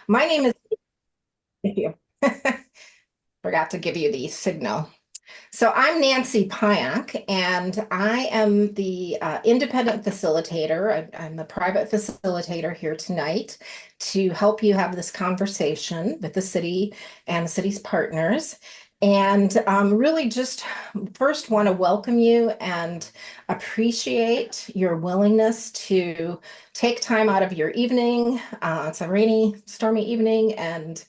My name is, thank you. Forgot to give you the signal. So I'm Nancy Pyack, and I am the independent facilitator. I'm the private facilitator here tonight to help you have this conversation with the city and the city's partners. And really just first want to welcome you and appreciate your willingness to take time out of your evening. It's a rainy, stormy evening, and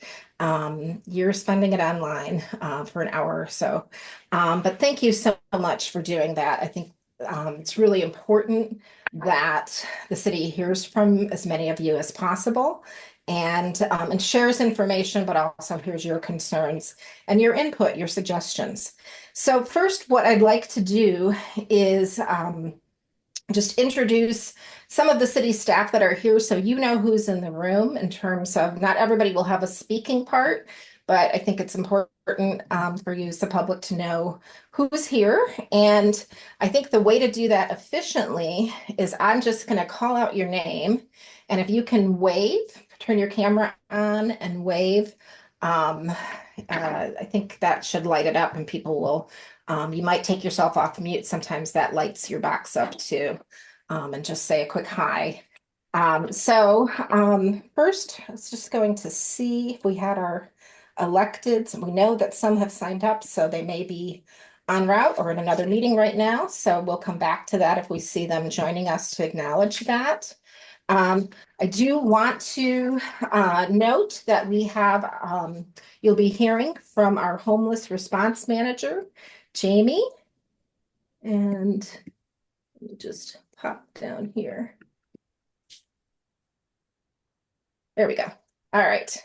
you're spending it online for an hour or so. But thank you so much for doing that. I think it's really important that the city hears from as many of you as possible and shares information, but also hears your concerns and your input, your suggestions. So first, what I'd like to do is just introduce some of the city staff that are here so you know who's in the room in terms of not everybody will have a speaking part, but I think it's important for you as the public to know who's here. And I think the way to do that efficiently is I'm just going to call out your name. And if you can wave, turn your camera on and wave, um, I think that should light it up and people will you might take yourself off mute. Sometimes that lights your box up too. And just say a quick hi. First, I was just going to see if we had our electeds. We know that some have signed up, so they may be en route or in another meeting right now. So we'll come back to that if we see them joining us to acknowledge that. I do want to note that you'll be hearing from our homeless response manager, Jamie, and let me just pop down here. There we go. All right.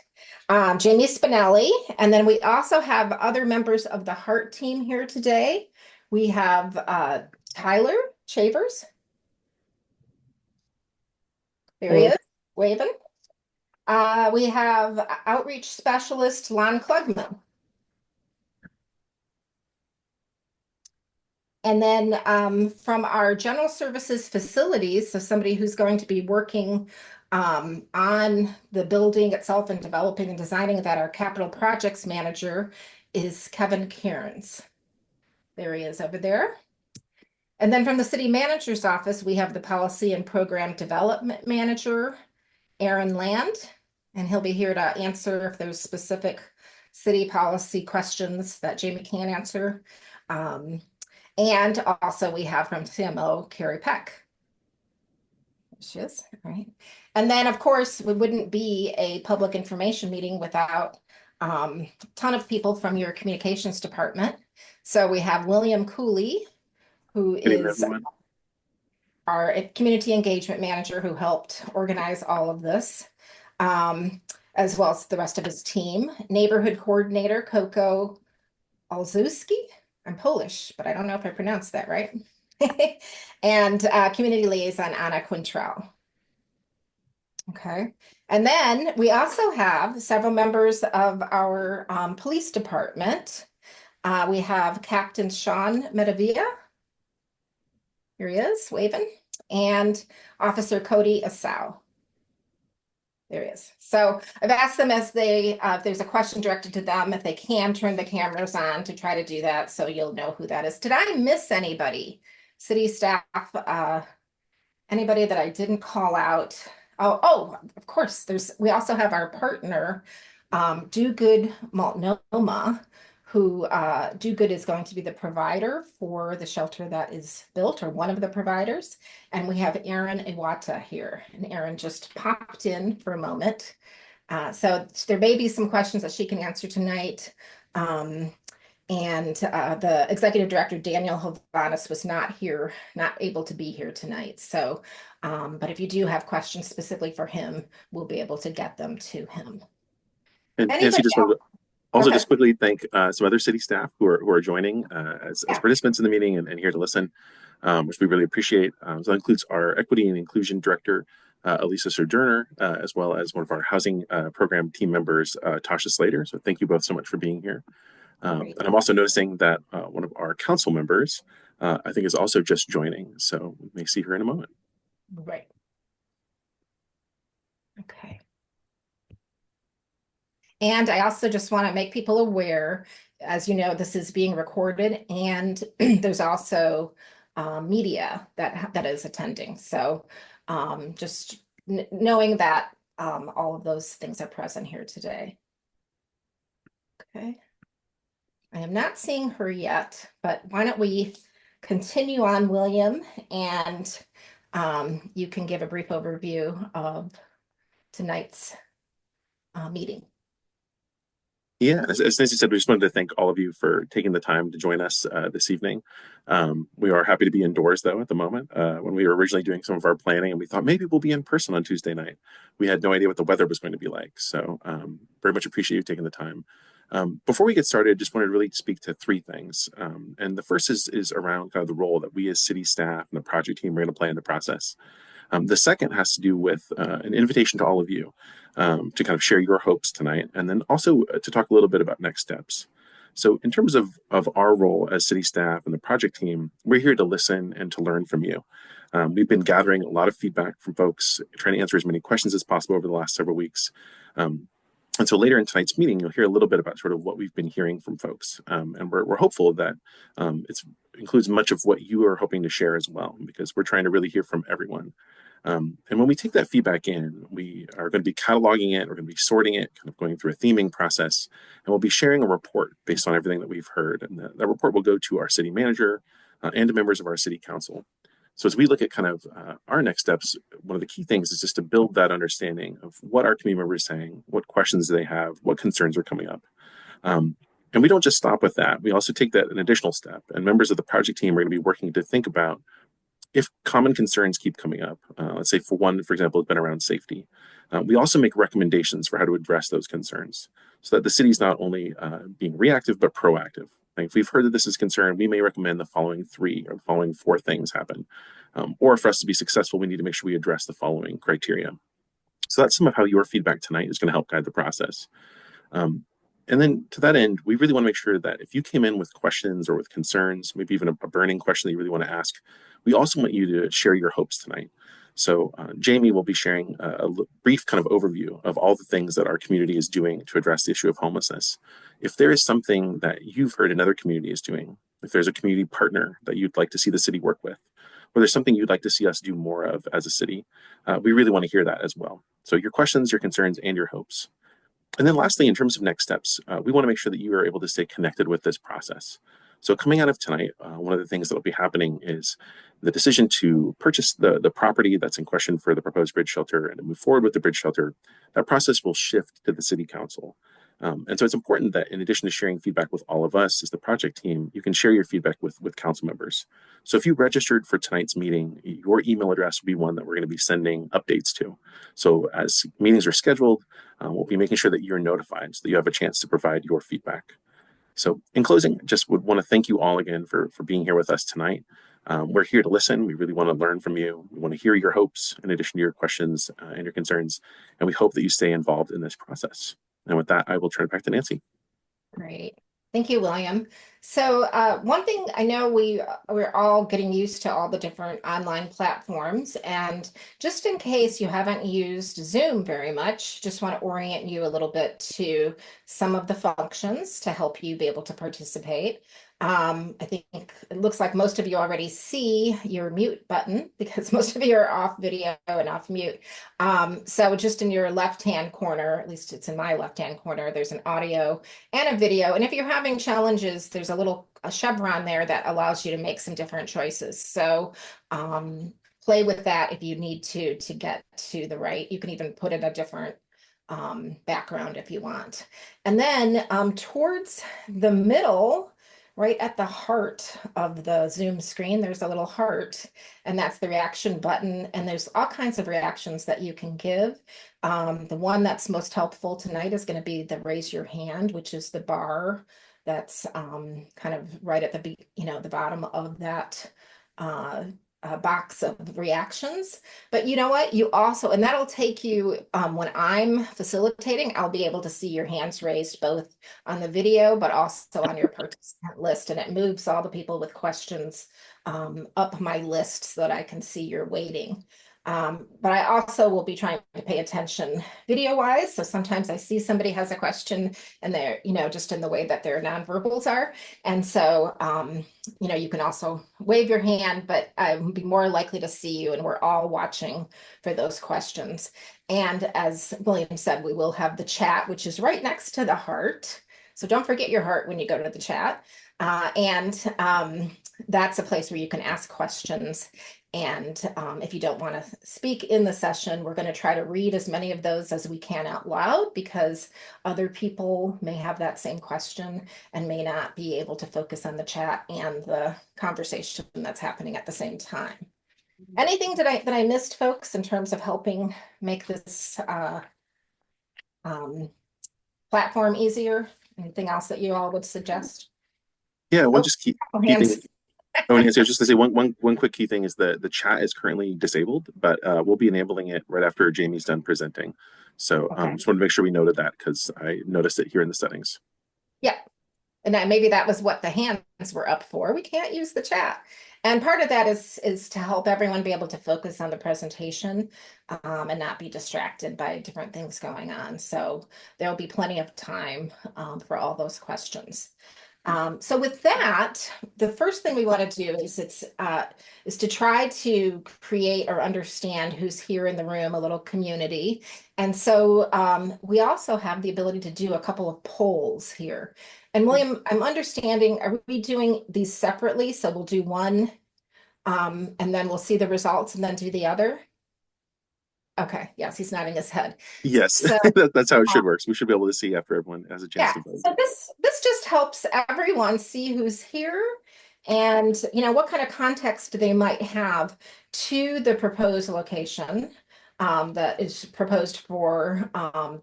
Jamie Spinelli. And then we also have other members of the Heart team here today. We have Tyler Chavers. There he is, waving. We have outreach specialist Lon Klugman. And then from our general services facilities, so somebody who's going to be working on the building itself and developing and designing that, our capital projects manager is Kevin Cairns. There he is over there. And then from the city manager's office, we have the policy and program development manager, Aaron Land, and he'll be here to answer if there's specific city policy questions that Jamie can't answer. And also we have from CMO, Carrie Peck. There she is, all right. And then of course, we wouldn't be a public information meeting without a ton of people from your communications department. So we have William Cooley, who is our community engagement manager who helped organize all of this, as well as the rest of his team. Neighborhood coordinator, Coco Olszewski. I'm Polish, but I don't know if I pronounced that right. And community liaison, Anna Quintrell. Okay. And then we also have several members of our police department. We have Captain Sean Medavia. Here he is, waving. And Officer Cody Asau. There he is. So I've asked them if there's a question directed to them, if they can turn the cameras on to try to do that, so you'll know who that is. Did I miss anybody? City staff, anybody that I didn't call out? Oh, of course, we also have our partner, Do Good Multnomah, who Do Good is going to be the provider for the shelter that is built, or one of the providers. And we have Erin Iwata here. And Erin just popped in for a moment. So there may be some questions that she can answer tonight. And the executive director, Daniel Hovanes, was not able to be here tonight. So, but if you do have questions specifically for him, we'll be able to get them to him. And Nancy, just wanted to also just quickly thank some other city staff who are joining as participants in the meeting and here to listen, which we really appreciate. So that includes our equity and inclusion director, Elisa Sojourner, as well as one of our housing program team members, Tasha Slater. So thank you both so much for being here. And I'm also noticing that one of our council members, I think, is also just joining. So we may see her in a moment. Right. Okay. And I also just want to make people aware, as you know, this is being recorded, and there's also media that is attending. So just knowing that all of those things are present here today. Okay. I am not seeing her yet, but why don't we continue on, William, and you can give a brief overview of tonight's meeting. Yeah, as Nancy said, we just wanted to thank all of you for taking the time to join us this evening. We are happy to be indoors, though, at the moment. When we were originally doing some of our planning and we thought maybe we'll be in person on Tuesday night, we had no idea what the weather was going to be like. So very much appreciate you taking the time. Before we get started, just wanted to really speak to three things. And the first is around kind of the role that we as city staff and the project team are going to play in the process. The second has to do with an invitation to all of you to kind of share your hopes tonight, and then also to talk a little bit about next steps. So, in terms of our role as city staff and the project team, we're here to listen and to learn from you. We've been gathering a lot of feedback from folks, trying to answer as many questions as possible over the last several weeks. And so later in tonight's meeting, you'll hear a little bit about sort of what we've been hearing from folks. And we're hopeful that it includes much of what you are hoping to share as well, because we're trying to really hear from everyone. And when we take that feedback in, we are going to be cataloging it, we're going to be sorting it, kind of going through a theming process, and we'll be sharing a report based on everything that we've heard. And that report will go to our city manager and to members of our city council. So as we look at kind of our next steps, one of the key things is just to build that understanding of what our community members are saying, what questions they have, what concerns are coming up. Um, and we don't just stop with that. We also take that an additional step. And members of the project team are going to be working to think about if common concerns keep coming up. Let's say for one, for example, it's been around safety. We also make recommendations for how to address those concerns so that the city is not only being reactive, but proactive. Like if we've heard that this is a concern, we may recommend the following three or the following four things happen. Or for us to be successful, we need to make sure we address the following criteria. So that's some of how your feedback tonight is going to help guide the process. And then to that end, we really want to make sure that if you came in with questions or with concerns, maybe even a burning question that you really want to ask, we also want you to share your hopes tonight. So Jamie will be sharing a brief kind of overview of all the things that our community is doing to address the issue of homelessness. If there is something that you've heard another community is doing, if there's a community partner that you'd like to see the city work with, or there's something you'd like to see us do more of as a city, we really want to hear that as well. So your questions, your concerns, and your hopes. And then lastly, in terms of next steps, we want to make sure that you are able to stay connected with this process. So coming out of tonight, one of the things that will be happening is the decision to purchase the property that's in question for the proposed bridge shelter and to move forward with the bridge shelter. That process will shift to the city council. And so it's important that in addition to sharing feedback with all of us as the project team, you can share your feedback with council members. So if you registered for tonight's meeting, your email address will be one that we're going to be sending updates to. So as meetings are scheduled, we'll be making sure that you're notified so that you have a chance to provide your feedback. So in closing, just would want to thank you all again for being here with us tonight. We're here to listen. We really want to learn from you. We want to hear your hopes in addition to your questions and your concerns. And we hope that you stay involved in this process. And with that, I will turn it back to Nancy. Great. Thank you, William. So one thing I know we're all getting used to all the different online platforms, and just in case you haven't used Zoom very much, just want to orient you a little bit to some of the functions to help you be able to participate. I think it looks like most of you already see your mute button because most of you are off video and off mute. So just in your left-hand corner, at least it's in my left-hand corner, there's an audio and a video. And if you're having challenges, there's a chevron there that allows you to make some different choices. So play with that if you need to get to the right. You can even put in a different background if you want. And then towards the middle, right at the heart of the Zoom screen, there's a little heart, and that's the reaction button. And there's all kinds of reactions that you can give. The one that's most helpful tonight is going to be the raise your hand, which is the bar that's kind of right at the bottom of that box of reactions. But you know what? You also, and that'll take you, when I'm facilitating, I'll be able to see your hands raised both on the video, but also on your participant list. And it moves all the people with questions up my list so that I can see you're waiting. But I also will be trying to pay attention video wise. So sometimes I see somebody has a question and they're, just in the way that their nonverbals are. And so, you can also wave your hand, but I would be more likely to see you, and we're all watching for those questions. And as William said, we will have the chat, which is right next to the heart. So don't forget your heart when you go to the chat. And that's a place where you can ask questions. And if you don't want to speak in the session, we're going to try to read as many of those as we can out loud, because other people may have that same question and may not be able to focus on the chat and the conversation that's happening at the same time. Anything that I missed, folks, in terms of helping make this platform easier? Anything else that you all would suggest? Yeah, one Oh, just key hands. thing. Oh, and I was just to say one quick key thing is the chat is currently disabled, but we'll be enabling it right after Jamie's done presenting. So Okay. just wanted to make sure we noted that, because I noticed it here in the settings. Yeah. And maybe that was what the hands were up for. We can't use the chat. And part of that is to help everyone be able to focus on the presentation, and not be distracted by different things going on. So there'll be plenty of time for all those questions. So with that, the first thing we want to do is to try to create or understand who's here in the room, a little community. And so we also have the ability to do a couple of polls here. And William, I'm understanding, are we doing these separately? So we'll do one, and then we'll see the results and then do the other? Okay, yes, he's nodding his head. Yes, So that's how it should work. So we should be able to see after everyone has a chance yeah, to vote. so this just helps everyone see who's here, and what kind of context they might have to the proposed location that is proposed for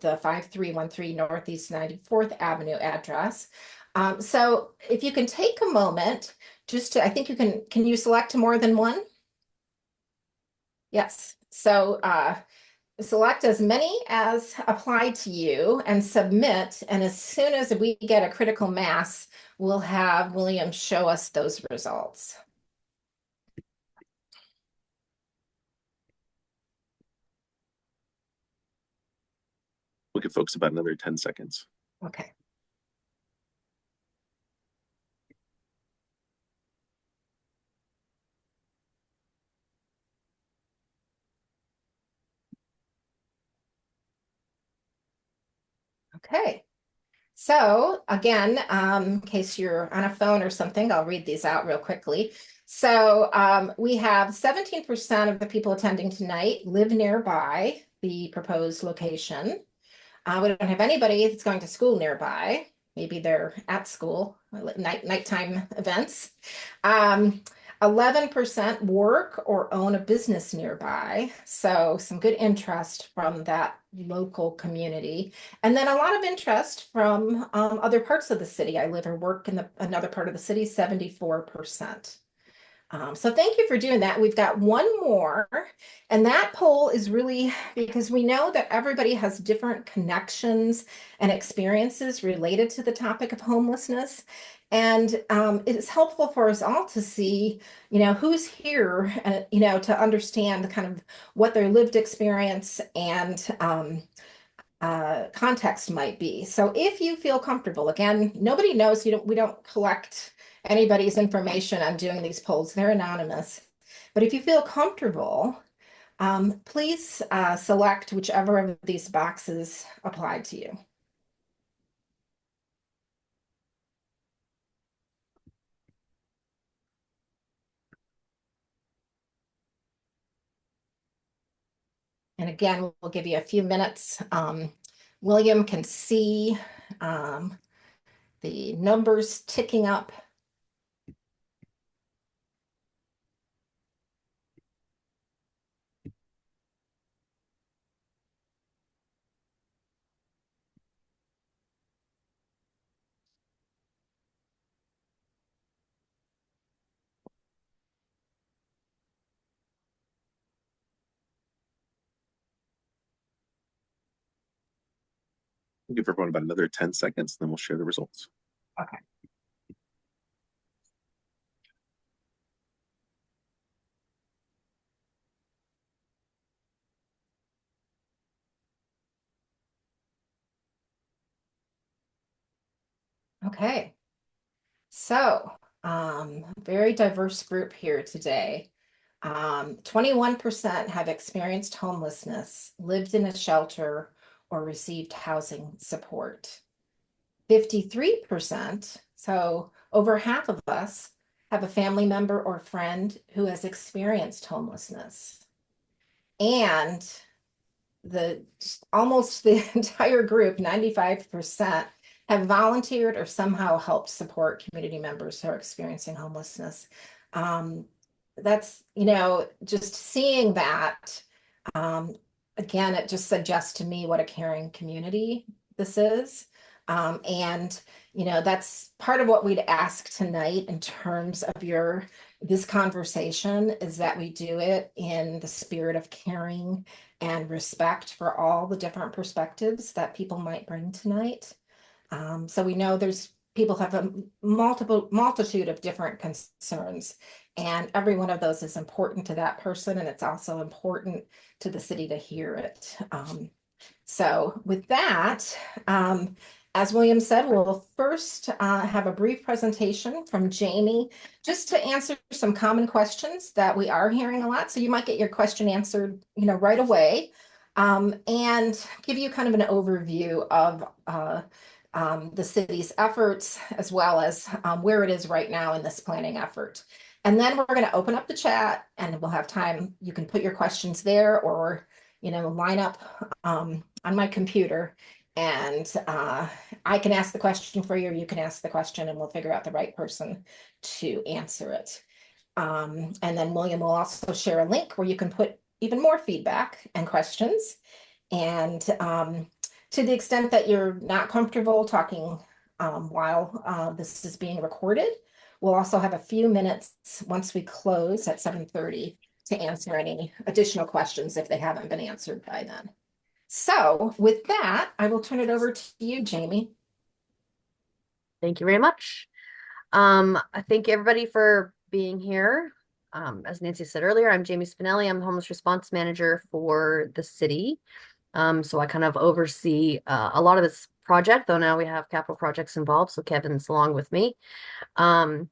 the 5313 Northeast 94th Avenue address. So if you can take a moment just to, I think can you select more than one? Yes. So select as many as apply to you and submit. And as soon as we get a critical mass, we'll have William show us those results. We'll give folks about another 10 seconds. Okay. Okay. So again, in case you're on a phone or something, I'll read these out real quickly. So we have 17% of the people attending tonight live nearby the proposed location. We don't have anybody that's going to school nearby. Maybe they're at school, nighttime events. 11% work or own a business nearby. So some good interest from that local community. And then a lot of interest from other parts of the city. I live or work in another part of the city, 74%. So thank you for doing that. We've got one more, and that poll is really because we know that everybody has different connections and experiences related to the topic of homelessness. And it is helpful for us all to see, who's here, and, to understand the kind of what their lived experience and context might be. So if you feel comfortable, again, nobody knows, we don't collect anybody's information on doing these polls. They're anonymous. But if you feel comfortable, please select whichever of these boxes apply to you. And again, we'll give you a few minutes. William can see the numbers ticking up. We'll give everyone about another 10 seconds, then we'll share the results. Okay. Okay. So, very diverse group here today. 21% have experienced homelessness, lived in a shelter, or received housing support. 53%, so over half of us, have a family member or friend who has experienced homelessness. And the almost the entire group, 95%, have volunteered or somehow helped support community members who are experiencing homelessness. Um, that's, just seeing that, um, again, it just suggests to me what a caring community this is. And, that's part of what we'd ask tonight in terms of this conversation is that we do it in the spirit of caring and respect for all the different perspectives that people might bring tonight. So we know there's people have a multitude of different concerns, and every one of those is important to that person, and it's also important to the city to hear it. So with that, as William said, we'll first have a brief presentation from Jamie just to answer some common questions that we are hearing a lot. So you might get your question answered, right away, and give you kind of an overview of the city's efforts as well as where it is right now in this planning effort. And then we're going to open up the chat and we'll have time. You can put your questions there or, line up on my computer and I can ask the question for you, or you can ask the question and we'll figure out the right person to answer it. And then William will also share a link where you can put even more feedback and questions. And to the extent that you're not comfortable talking while this is being recorded, we'll also have a few minutes once we close at 7:30 to answer any additional questions if they haven't been answered by then. So with that, I will turn it over to you, Jamie. Thank you very much. I thank everybody for being here. As Nancy said earlier, I'm Jamie Spinelli. I'm the homeless response manager for the city. So I kind of oversee a lot of this project, though now we have capital projects involved, so Kevin's along with me. So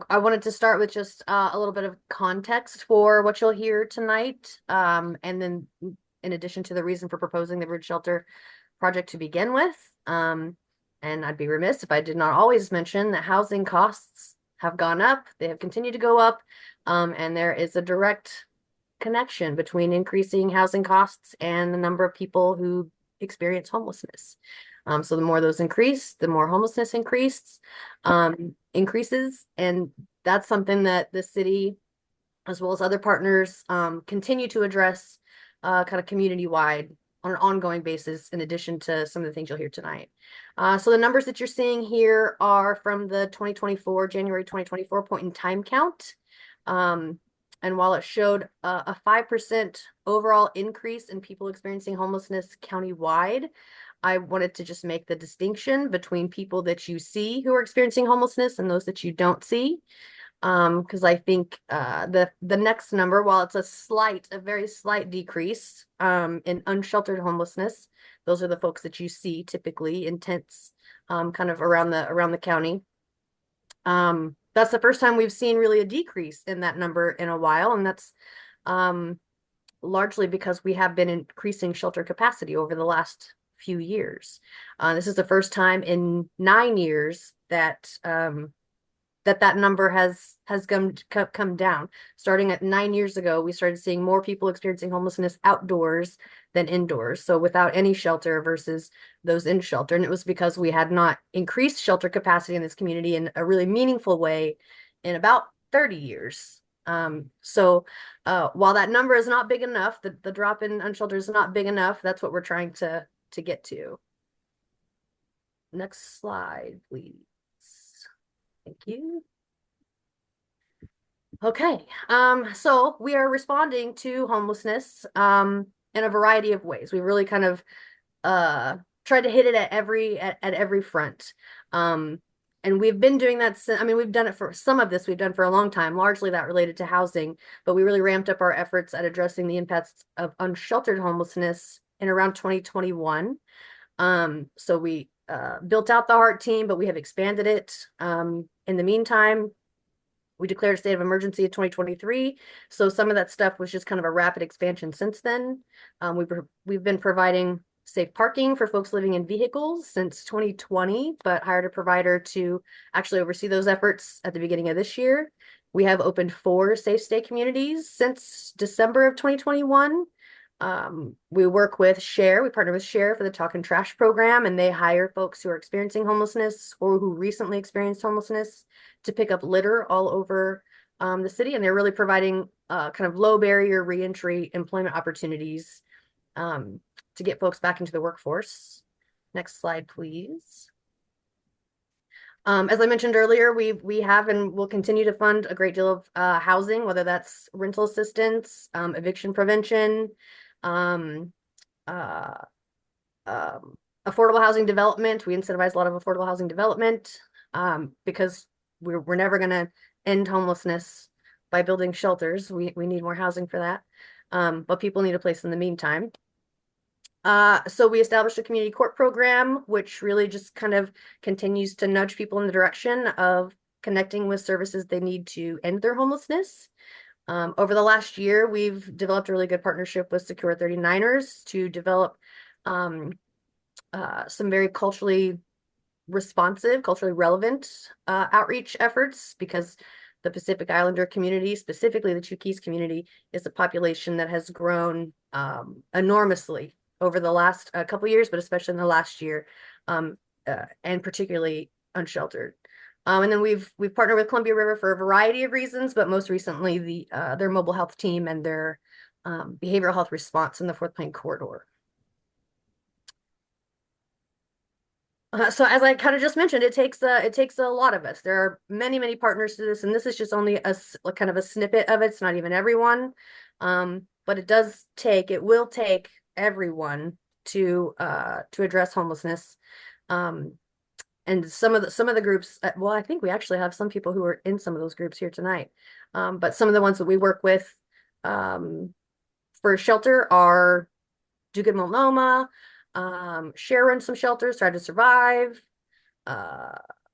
I wanted to start with just a little bit of context for what you'll hear tonight. And then in addition to the reason for proposing the bridge shelter project to begin with. And I'd be remiss if I did not always mention that housing costs have gone up. They have continued to go up. And there is a direct connection between increasing housing costs and the number of people who experience homelessness. So the more those increase, the more homelessness increases. And that's something that the city, as well as other partners, continue to address kind of community-wide on an ongoing basis, in addition to some of the things you'll hear tonight. So the numbers that you're seeing here are from the January 2024 point in time count. And while it showed a 5% overall increase in people experiencing homelessness countywide, I wanted to just make the distinction between people that you see who are experiencing homelessness and those that you don't see. Because I think the next number, while it's a very slight decrease in unsheltered homelessness, those are the folks that you see typically in tents kind of around the county. That's the first time we've seen really a decrease in that number in a while, and that's largely because we have been increasing shelter capacity over the last few years. This is the first time in 9 years that that number has come down. Starting at 9 years ago, we started seeing more people experiencing homelessness outdoors than indoors. So without any shelter versus those in shelter. And it was because we had not increased shelter capacity in this community in a really meaningful way in about 30 years. So while that number is not big enough, the drop in unsheltered is not big enough, that's what we're trying to get to. Next slide, please. Thank you. Okay, so we are responding to homelessness in a variety of ways. We really kind of tried to hit it at every front. And we've been doing that. We've done it for some of this we've done for a long time, largely that related to housing, but we really ramped up our efforts at addressing the impacts of unsheltered homelessness in around 2021. So we built out the heart team, but we have expanded it. In the meantime, we declared a state of emergency in 2023. So some of that stuff was just kind of a rapid expansion since then. We've been providing safe parking for folks living in vehicles since 2020, but hired a provider to actually oversee those efforts at the beginning of this year. We have opened 4 safe stay communities since December of 2021. We work with Share. We partner with Share for the Talk and Trash program, and they hire folks who are experiencing homelessness or who recently experienced homelessness to pick up litter all over the city. And they're really providing kind of low barrier reentry employment opportunities to get folks back into the workforce. Next slide, please. As I mentioned earlier, we have and will continue to fund a great deal of housing, whether that's rental assistance, eviction prevention, affordable housing development. We incentivize a lot of affordable housing development because we're never going to end homelessness by building shelters. We need more housing for that, but people need a place in the meantime. So we established a community court program, which really just kind of continues to nudge people in the direction of connecting with services they need to end their homelessness. Over the last year, we've developed a really good partnership with Secure 39ers to develop some very culturally responsive, culturally relevant outreach efforts, because the Pacific Islander community, specifically the Chuukese community, is a population that has grown enormously over the last couple of years, but especially in the last year, and particularly unsheltered. And then we've partnered with Columbia River for a variety of reasons, but most recently their mobile health team and their behavioral health response in the Fourth Plain corridor. So as I kind of just mentioned, it takes a lot of us. There are many partners to this, and this is just only a kind of a snippet of it. It's not even everyone, but it will take everyone to address homelessness. And some of the groups, well, I think we actually have some people who are in some of those groups here tonight. But some of the ones that we work with for shelter are Do Good Multnomah, Share in some shelters, Try to Survive,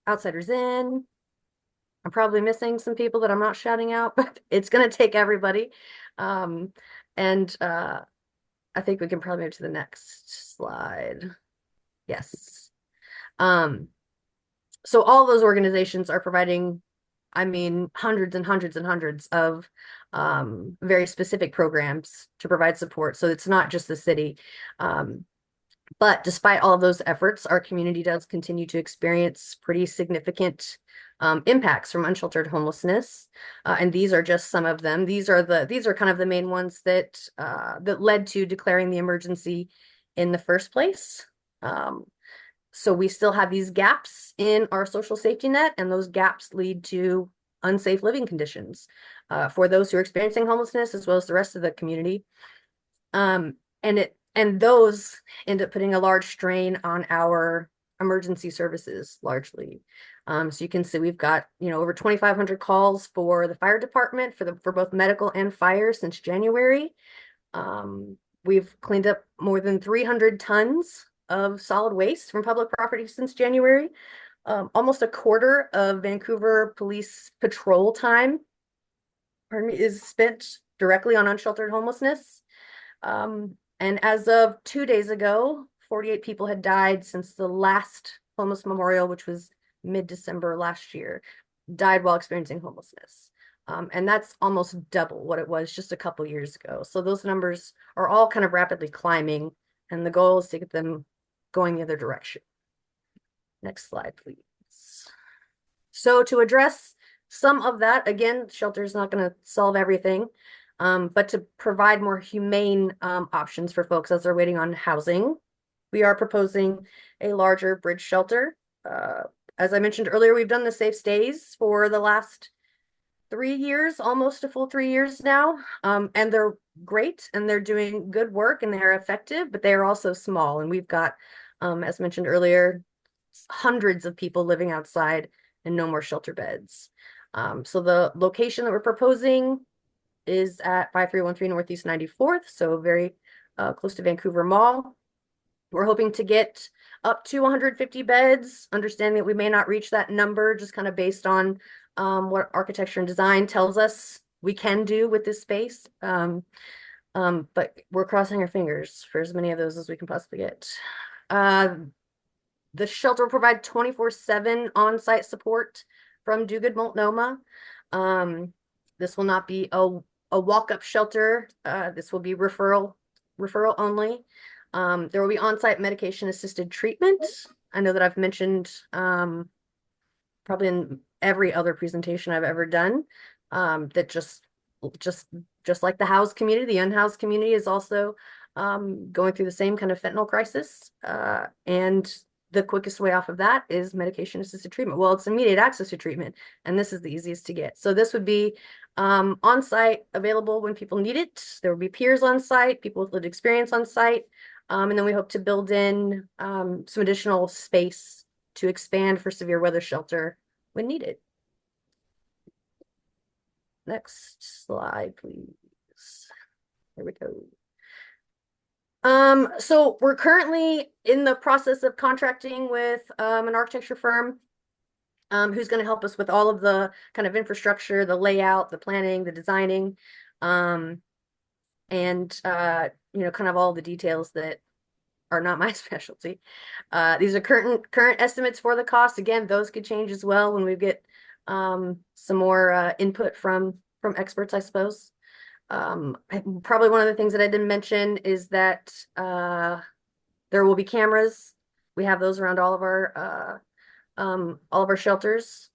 Outsiders In. I'm probably missing some people that I'm not shouting out, but it's going to take everybody. And I think we can probably move to the next slide. Yes. So all those organizations are providing, I mean, hundreds and hundreds and hundreds of very specific programs to provide support. So it's not just the city. But despite all of those efforts, our community does continue to experience pretty significant impacts from unsheltered homelessness. And these are just some of them. These are kind of the main ones that led to declaring the emergency in the first place. So we still have these gaps in our social safety net, and those gaps lead to unsafe living conditions for those who are experiencing homelessness, as well as the rest of the community. And those end up putting a large strain on our emergency services, largely. So you can see we've got, over 2,500 calls for the fire department for both medical and fire since January. We've cleaned up more than 300 tons of solid waste from public property since January. Almost a quarter of Vancouver police patrol time, is spent directly on unsheltered homelessness. And as of 2 days ago, 48 people had died since the last homeless memorial, which was mid-December last year, died while experiencing homelessness. And that's almost double what it was just a couple years ago. So those numbers are all kind of rapidly climbing, and the goal is to get them going the other direction. Next slide, please. So to address some of that, again, shelter is not going to solve everything, but to provide more humane options for folks as they're waiting on housing, we are proposing a larger bridge shelter. As I mentioned earlier, we've done the safe stays for the last 3 years, almost a full 3 years now, and they're great, and they're doing good work, and they're effective, but they are also small, and we've got, as mentioned earlier, hundreds of people living outside and no more shelter beds. So the location that we're proposing is at 5313 Northeast 94th, so very close to Vancouver Mall. We're hoping to get up to 150 beds, understanding that we may not reach that number just kind of based on what architecture and design tells us we can do with this space. But we're crossing our fingers for as many of those as we can possibly get. The shelter will provide 24/7 on-site support from Do Good Multnomah. This will not be a walk-up shelter. This will be referral only. There will be on-site medication-assisted treatment. I know that I've mentioned probably in every other presentation I've ever done that just like the housed community, the unhoused community is also going through the same kind of fentanyl crisis. And the quickest way off of that is medication-assisted treatment. Well, it's immediate access to treatment, and this is the easiest to get. So this would be on-site, available when people need it. There will be peers on site, people with lived experience on site. And then we hope to build in some additional space to expand for severe weather shelter when needed. Next slide, please. There we go. So we're currently in the process of contracting with an architecture firm who's going to help us with all of the kind of infrastructure, the layout, the planning, the designing, and you know, kind of all the details that are not my specialty. These are current estimates for the cost. Again, those could change as well when we get some more input from experts, I suppose. Probably one of the things that I didn't mention is that there will be cameras. We have those around all of our shelters,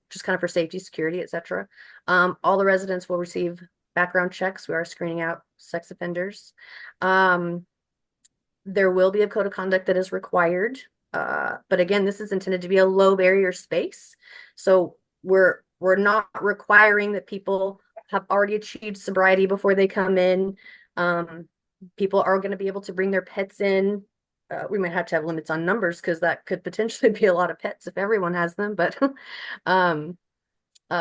just kind of for safety, security, etc. All the residents will receive background checks. We are screening out sex offenders. There will be a code of conduct that is required. But again, this is intended to be a low barrier space. So we're not requiring that people have already achieved sobriety before they come in. People are going to be able to bring their pets in. We might have to have limits on numbers because that could potentially be a lot of pets if everyone has them. But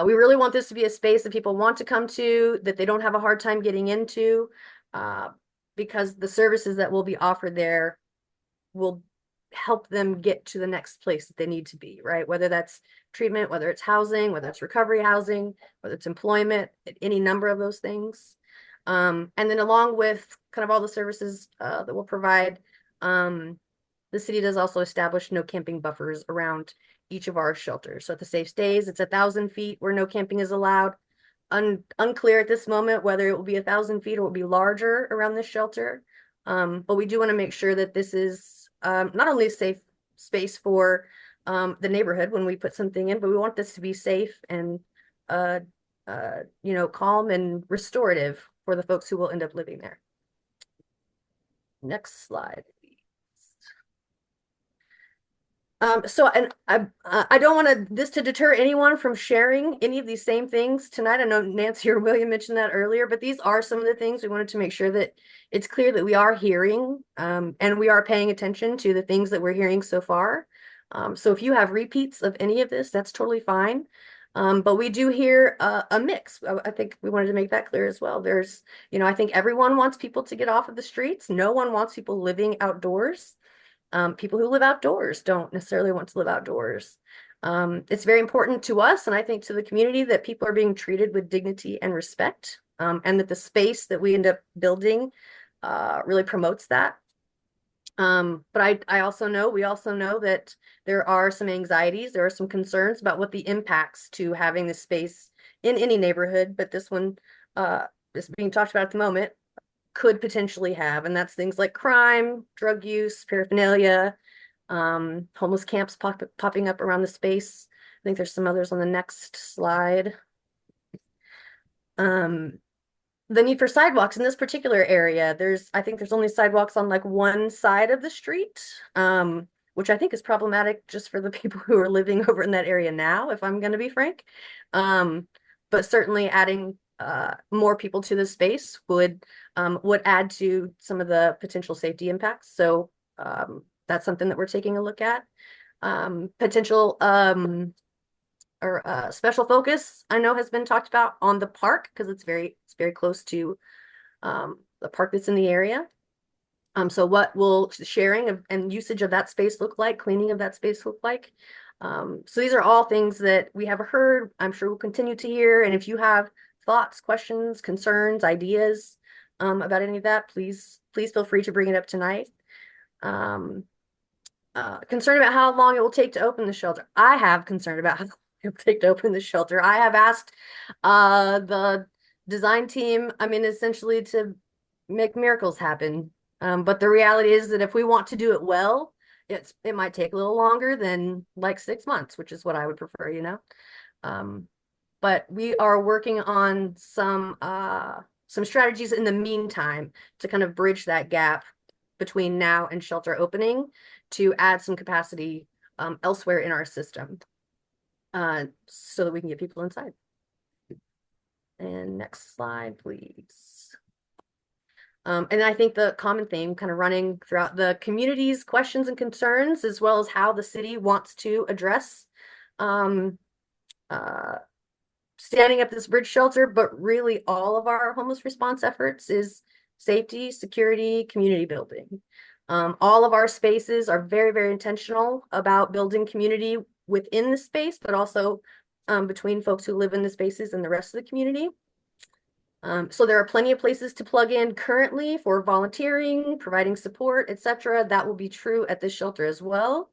we really want this to be a space that people want to come to, that they don't have a hard time getting into, because the services that will be offered there will help them get to the next place that they need to be, right? Whether that's treatment, whether it's housing, whether it's recovery housing, whether it's employment, any number of those things. And then along with kind of all the services that we'll provide, the city does also establish no camping buffers around each of our shelters. So at the Safe Stays, it's 1,000 feet where no camping is allowed. Unclear at this moment whether it will be 1,000 feet or will be larger around this shelter. But we do want to make sure that this is not only a safe space for the neighborhood when we put something in, but we want this to be safe and you know, calm and restorative for the folks who will end up living there. Next slide. So, and I don't want this to deter anyone from sharing any of these same things tonight. I know Nancy or William mentioned that earlier, but these are some of the things we wanted to make sure that it's clear that we are hearing and we are paying attention to the things that we're hearing so far. So if you have repeats of any of this, that's totally fine. But we do hear a mix. I think we wanted to make that clear as well. There's, you know, I think everyone wants people to get off of the streets. No one wants people living outdoors. People who live outdoors don't necessarily want to live outdoors. It's very important to us, and I think to the community, that people are being treated with dignity and respect, and that the space that we end up building really promotes that. But we also know that there are some anxieties, there are some concerns about what the impacts to having this space in any neighborhood, but this one is being talked about at the moment, could potentially have, and that's things like crime, drug use, paraphernalia, homeless camps popping up around the space. I think there's some others on the next slide. The need for sidewalks in this particular area. I think there's only sidewalks on like one side of the street, which I think is problematic just for the people who are living over in that area now, if I'm going to be frank. But certainly adding more people to the space would add to some of the potential safety impacts. So that's something that we're taking a look at. Potential or special focus I know has been talked about on the park because it's very close to the park that's in the area. So what will sharing and usage of that space look like, cleaning of that space look like? So these are all things that we have heard, I'm sure we'll continue to hear. And if you have thoughts, questions, concerns, ideas about any of that, please feel free to bring it up tonight. Concerned about how long it will take to open the shelter. I have concern about how long it will take to open the shelter. I have asked the design team, I mean, essentially to make miracles happen. But the reality is that if we want to do it well, it might take a little longer than like 6 months, which is what I would prefer, you know. But we are working on some strategies in the meantime to kind of bridge that gap between now and shelter opening to add some capacity elsewhere in our system so that we can get people inside. And next slide, please. And I think the common theme kind of running throughout the community's questions and concerns, as well as how the city wants to address standing up this bridge shelter, but really all of our homeless response efforts is safety, security, community building. All of our spaces are very, very intentional about building community within the space, but also between folks who live in the spaces and the rest of the community. So there are plenty of places to plug in currently for volunteering, providing support, etc. That will be true at this shelter as well.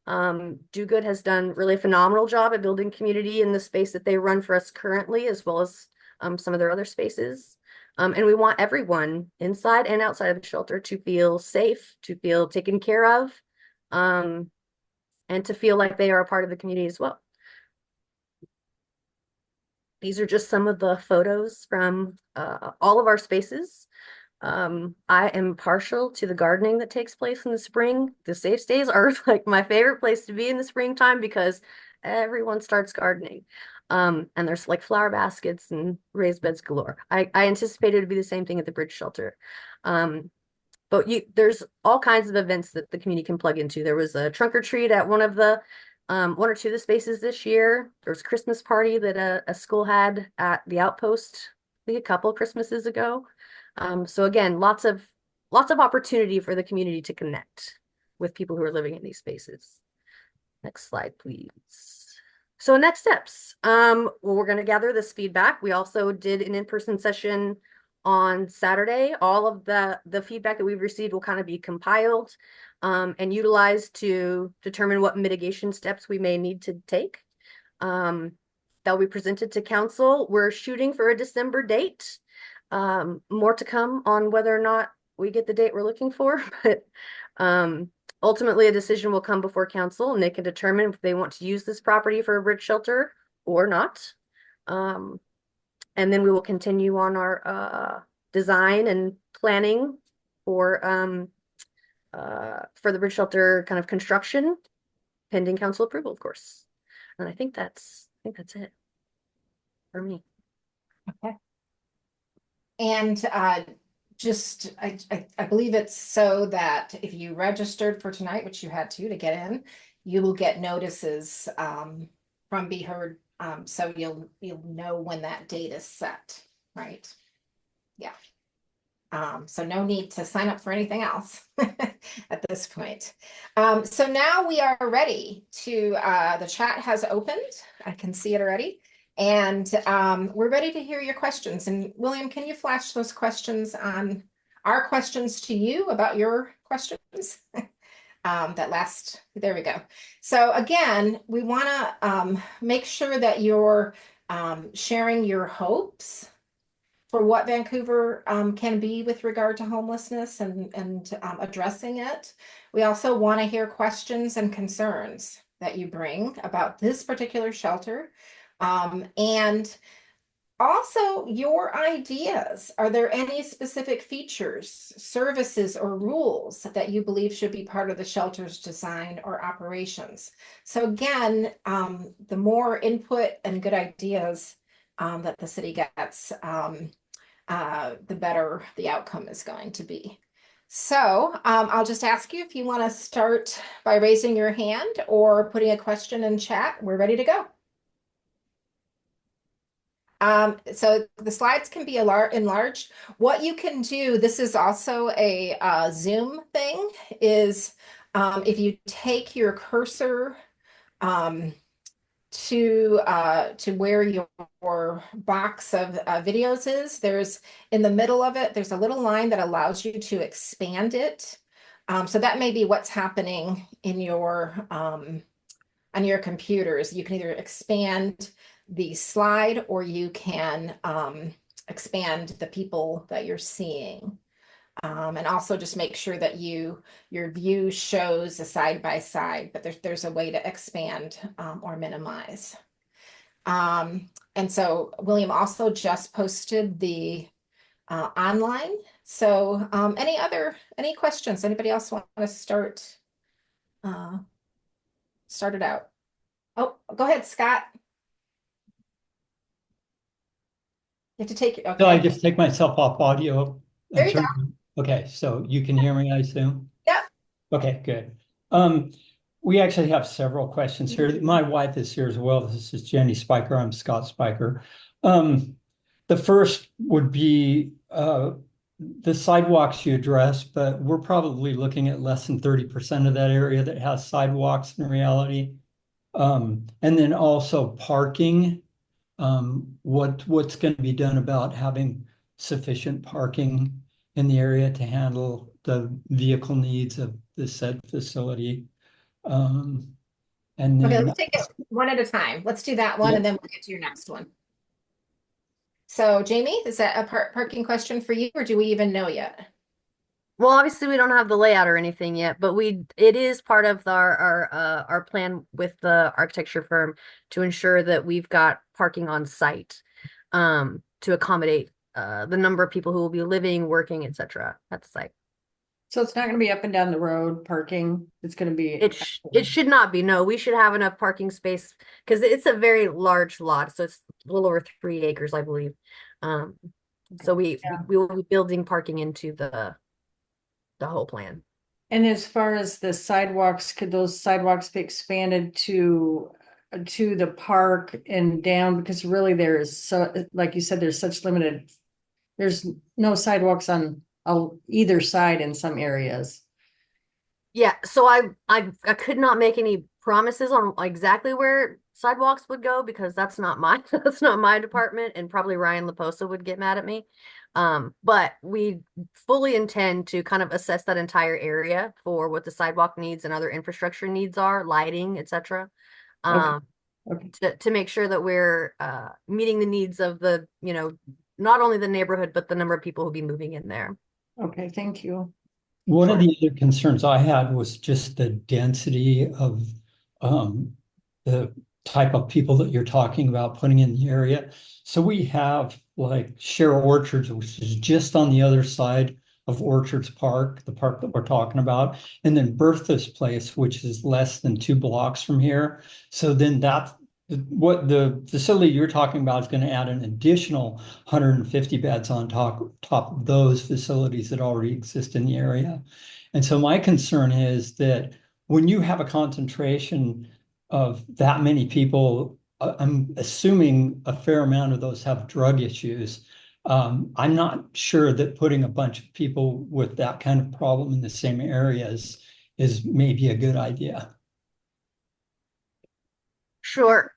Do Good has done really a phenomenal job at building community in the space that they run for us currently, as well as some of their other spaces. And we want everyone inside and outside of the shelter to feel safe, to feel taken care of, and to feel like they are a part of the community as well. These are just some of the photos from all of our spaces. I am partial to the gardening that takes place in the spring. The safe stays are like my favorite place to be in the springtime because everyone starts gardening. And there's like flower baskets and raised beds galore. I anticipated it to be the same thing at the bridge shelter. But there's all kinds of events that the community can plug into. There was a trunk or treat at one or two of the spaces this year. There was a Christmas party that a school had at the Outpost, I think a couple Christmases ago. So again, lots of opportunity for the community to connect with people who are living in these spaces. Next slide, please. So next steps. Well, we're going to gather this feedback. We also did an in-person session on Saturday. All of the feedback that we've received will kind of be compiled and utilized to determine what mitigation steps we may need to take. That will be presented to council. We're shooting for a December date. More to come on whether or not we get the date we're looking for, but ultimately a decision will come before council and they can determine if they want to use this property for a bridge shelter or not. And then we will continue on our design and planning for the bridge shelter kind of construction, pending council approval, of course. And I think that's it for me. Okay. And just, I believe it's so that if you registered for tonight, which you had to get in, you will get notices from Be Heard. So you'll know when that date is set, right? Yeah. So no need to sign up for anything else at this point. So now we are ready to, the chat has opened. I can see it already. And we're ready to hear your questions. And William, can you flash those questions on our questions to you about your questions? There we go. So again, we want to make sure that you're sharing your hopes for what Vancouver can be with regard to homelessness and addressing it. We also want to hear questions and concerns that you bring about this particular shelter. And also your ideas. Are there any specific features, services, or rules that you believe should be part of the shelter's design or operations? So again, the more input and good ideas that the city gets, the better the outcome is going to be. So I'll just ask you if you want to start by raising your hand or putting a question in chat. We're ready to go. So the slides can be enlarged. What you can do, this is also a Zoom thing, is if you take your cursor um, to where your box of videos is, there's in the middle of it, there's a little line that allows you to expand it. So that may be what's happening in your on your computers. You can either expand the slide or you can expand the people that you're seeing. And also just make sure that your view shows a side by side, but there's a way to expand or minimize. And so William also just posted the online. So any questions? Anybody else want to start it out? Oh, go ahead, Scott. You have to take, So I okay. just take myself off audio There and you go. okay, so you can hear me, I assume? Yep. Okay, good. We actually have several questions here. My wife is here as well. This is Jenny Spiker. I'm Scott Spiker. The first would be the sidewalks you addressed, but we're probably looking at less than 30% of that area that has sidewalks in reality. And then also parking. What's going to be done about having sufficient parking in the area to handle the vehicle needs of the said facility? And Okay, then, let's take it one at a time. Let's do that one yeah. and then we'll get to your next one. So Jamie, is that a parking question for you or do we even know yet? Well, obviously we don't have the layout or anything yet, but it is part of our plan with the architecture firm to ensure that we've got parking on site to accommodate the number of people who will be living, working, etc. at the site. So it's not gonna be up and down the road parking, it's gonna be. It should not be. No, we should have enough parking space because it's a very large lot, so it's a little over 3 acres, I believe. So Yeah. we will be building parking into the whole plan. And as far as the sidewalks, could those sidewalks be expanded to the park and down? Because really there is so, like you said, there's no sidewalks on either side in some areas. Yeah, so I could not make any promises on exactly where sidewalks would go because that's not my that's not my department, and probably Ryan Laposa would get mad at me. But we fully intend to kind of assess that entire area for what the sidewalk needs and other infrastructure needs are, lighting, etc. Okay. Okay. To make sure that we're meeting the needs of the, not only the neighborhood, but the number of people who'll be moving in there. Okay, thank you. One Sure. of the other concerns I had was just the density of the type of people that you're talking about putting in the area. So we have like Share Orchards, which is just on the other side of Orchards Park, the park that we're talking about, and then Bertha's Place, which is less than 2 blocks from here. So then what the facility you're talking about is going to add an additional 150 beds on top of those facilities that already exist in the area. And so my concern is that when you have a concentration of that many people, I'm assuming a fair amount of those have drug issues. I'm not sure that putting a bunch of people with that kind of problem in the same areas is maybe a good idea. Sure.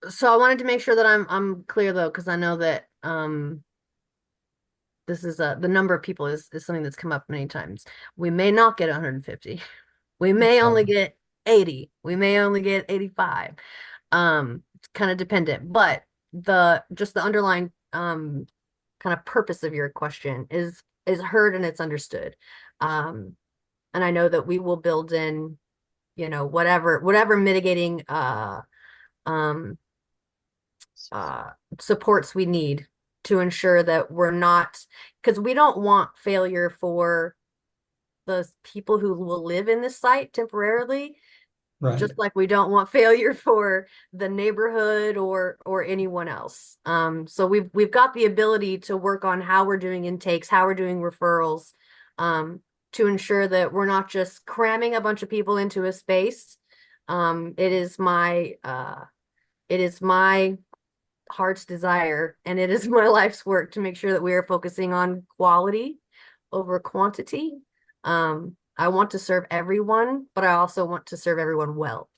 So I wanted to make sure that I'm clear though, because I know that this is the number of people is something that's come up many times. We may not get 150. We may only get 80. We may only get 85. It's kind of dependent, but just the underlying kind of purpose of your question is heard and it's understood. And I know that we will build in, whatever mitigating um supports we need to ensure that we're not, because we don't want failure for the people who will live in this site temporarily, Right. just like we don't want failure for the neighborhood or anyone else. So we've got the ability to work on how we're doing intakes, how we're doing referrals, to ensure that we're not just cramming a bunch of people into a space. It is my heart's desire, and it is my life's work to make sure that we are focusing on quality over quantity. I want to serve everyone, but I also want to serve everyone well.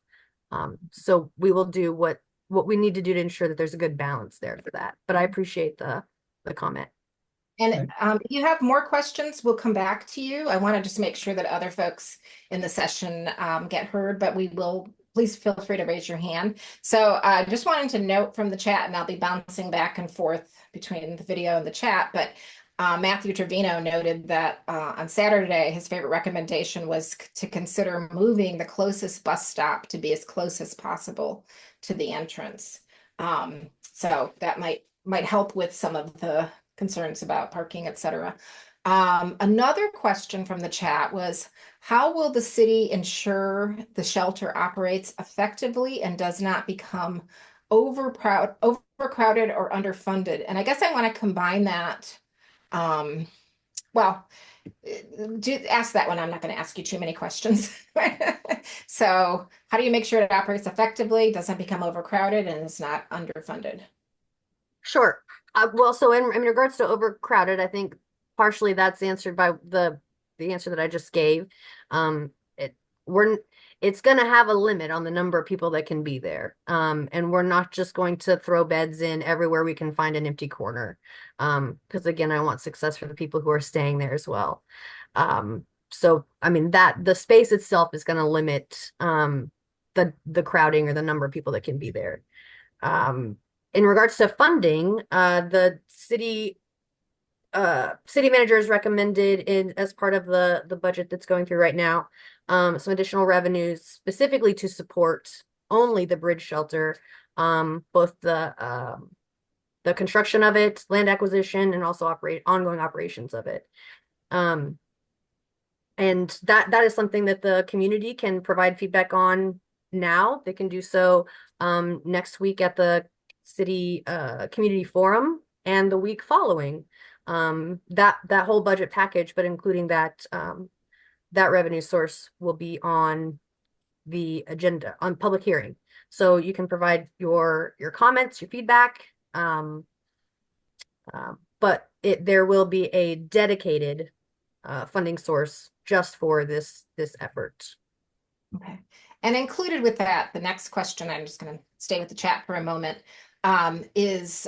So we will do what we need to do to ensure that there's a good balance there for that. But I appreciate the comment. And if you have more questions, we'll come back to you. I want to just make sure that other folks in the session get heard, but we will, please feel free to raise your hand. So I just wanted to note from the chat, and I'll be bouncing back and forth between the video and the chat, but Matthew Trevino noted that on Saturday, his favorite recommendation was to consider moving the closest bus stop to be as close as possible to the entrance. So that might help with some of the concerns about parking, et cetera. Another question from the chat was, how will the city ensure the shelter operates effectively and does not become overcrowded or underfunded? And I guess I want to combine that. Well, do ask that one. I'm not going to ask you too many questions. So how do you make sure it operates effectively, doesn't become overcrowded, and is not underfunded? Sure. Well, so in regards to overcrowded, I think partially that's answered by the answer that I just gave. It's going to have a limit on the number of people that can be there. And we're not just going to throw beds in everywhere we can find an empty corner. Because again, I want success for the people who are staying there as well. So I mean that the space itself is going to limit the crowding or the number of people that can be there. In regards to funding, the city manager has recommended as part of the budget that's going through right now, some additional revenues specifically to support only the bridge shelter, both the construction of it, land acquisition, and also ongoing operations of it. And that is something that the community can provide feedback on now. They can do so next week at the city community forum and the week following. That whole budget package, but including that revenue source, will be on the agenda on public hearing. So you can provide your comments, your feedback, but there will be a dedicated funding source just for this effort. Okay. And included with that, the next question, I'm just going to stay with the chat for a moment, is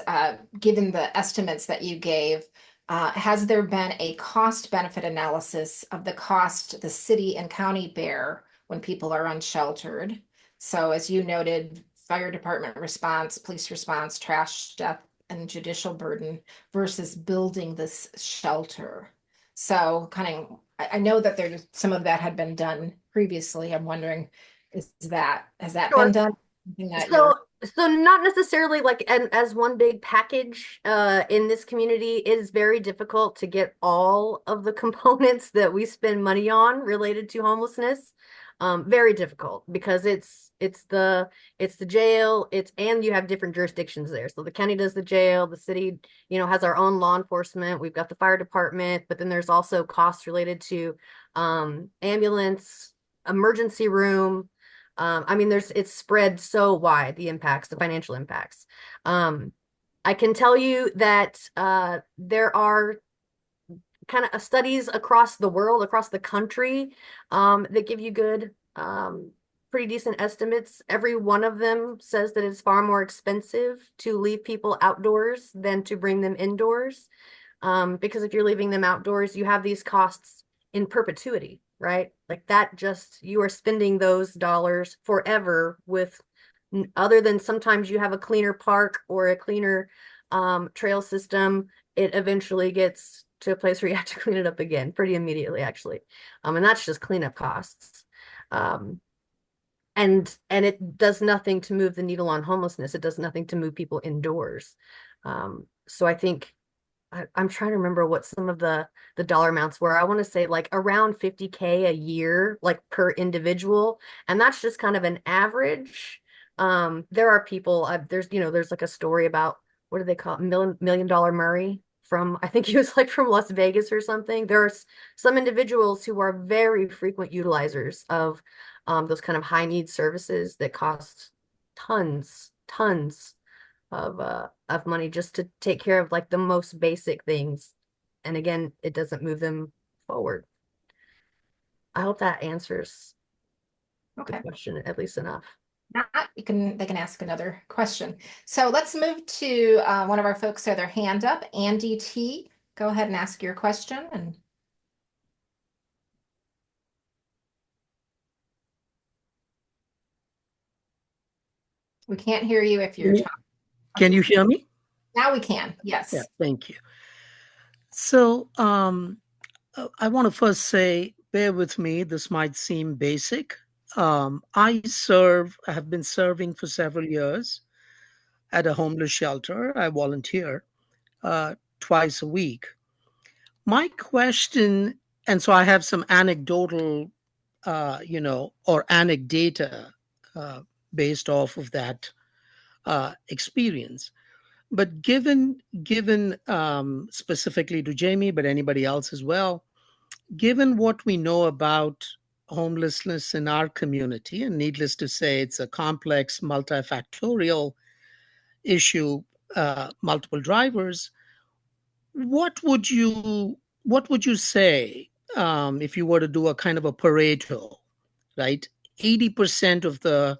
given the estimates that you gave, has there been a cost benefit analysis of the cost the city and county bear when people are unsheltered? So as you noted, fire department response, police response, trash, death, and judicial burden versus building this shelter. So I know that there's some of that had been done previously. I'm wondering, has that Sure. been done? So not necessarily like as one big package in this community. It is very difficult to get all of the components that we spend money on related to homelessness. Very difficult because it's the jail, and you have different jurisdictions there. So the county does the jail, the city, has our own law enforcement. We've got the fire department, but then there's also costs related to ambulance, emergency room. I mean, it's spread so wide, the financial impacts. I can tell you that there are kind of studies across the world, across the country, that give you good, pretty decent estimates. Every one of them says that it's far more expensive to leave people outdoors than to bring them indoors. Because if you're leaving them outdoors, you have these costs in perpetuity, right? Like that, you are spending those dollars forever with, other than sometimes you have a cleaner park or a cleaner trail system, it eventually gets to a place where you have to clean it up again pretty immediately, actually. And that's just cleanup costs. And it does nothing to move the needle on homelessness. It does nothing to move people indoors. So I think I'm trying to remember what some of the dollar amounts were. I want to say like around 50K a year, like per individual. And that's just kind of an average. There are people, there's like a story about, what do they call it? Million Dollar Murray from, I think he was like from Las Vegas or something. There are some individuals who are very frequent utilizers of those kind of high need services that cost tons of money just to take care of like the most basic things. And again, it doesn't move them forward. I hope that answers Okay. the question at least enough. Not, they can ask another question. So let's move to one of our folks who had their hand up, Andy T. Go ahead and ask your question. And we can't hear you if you're talking. Can you hear me? Now we can. Yes. Yeah, thank you. So I want to first say, bear with me, this might seem basic. I have been serving for several years at a homeless shelter. I volunteer twice a week. My question, and so I have some anecdotal, or anecdata based off of that experience. But given specifically to Jamie, but anybody else as well, given what we know about homelessness in our community, and needless to say, it's a complex, multifactorial issue, multiple drivers. What would you say if you were to do a kind of a Pareto, right? 80% of the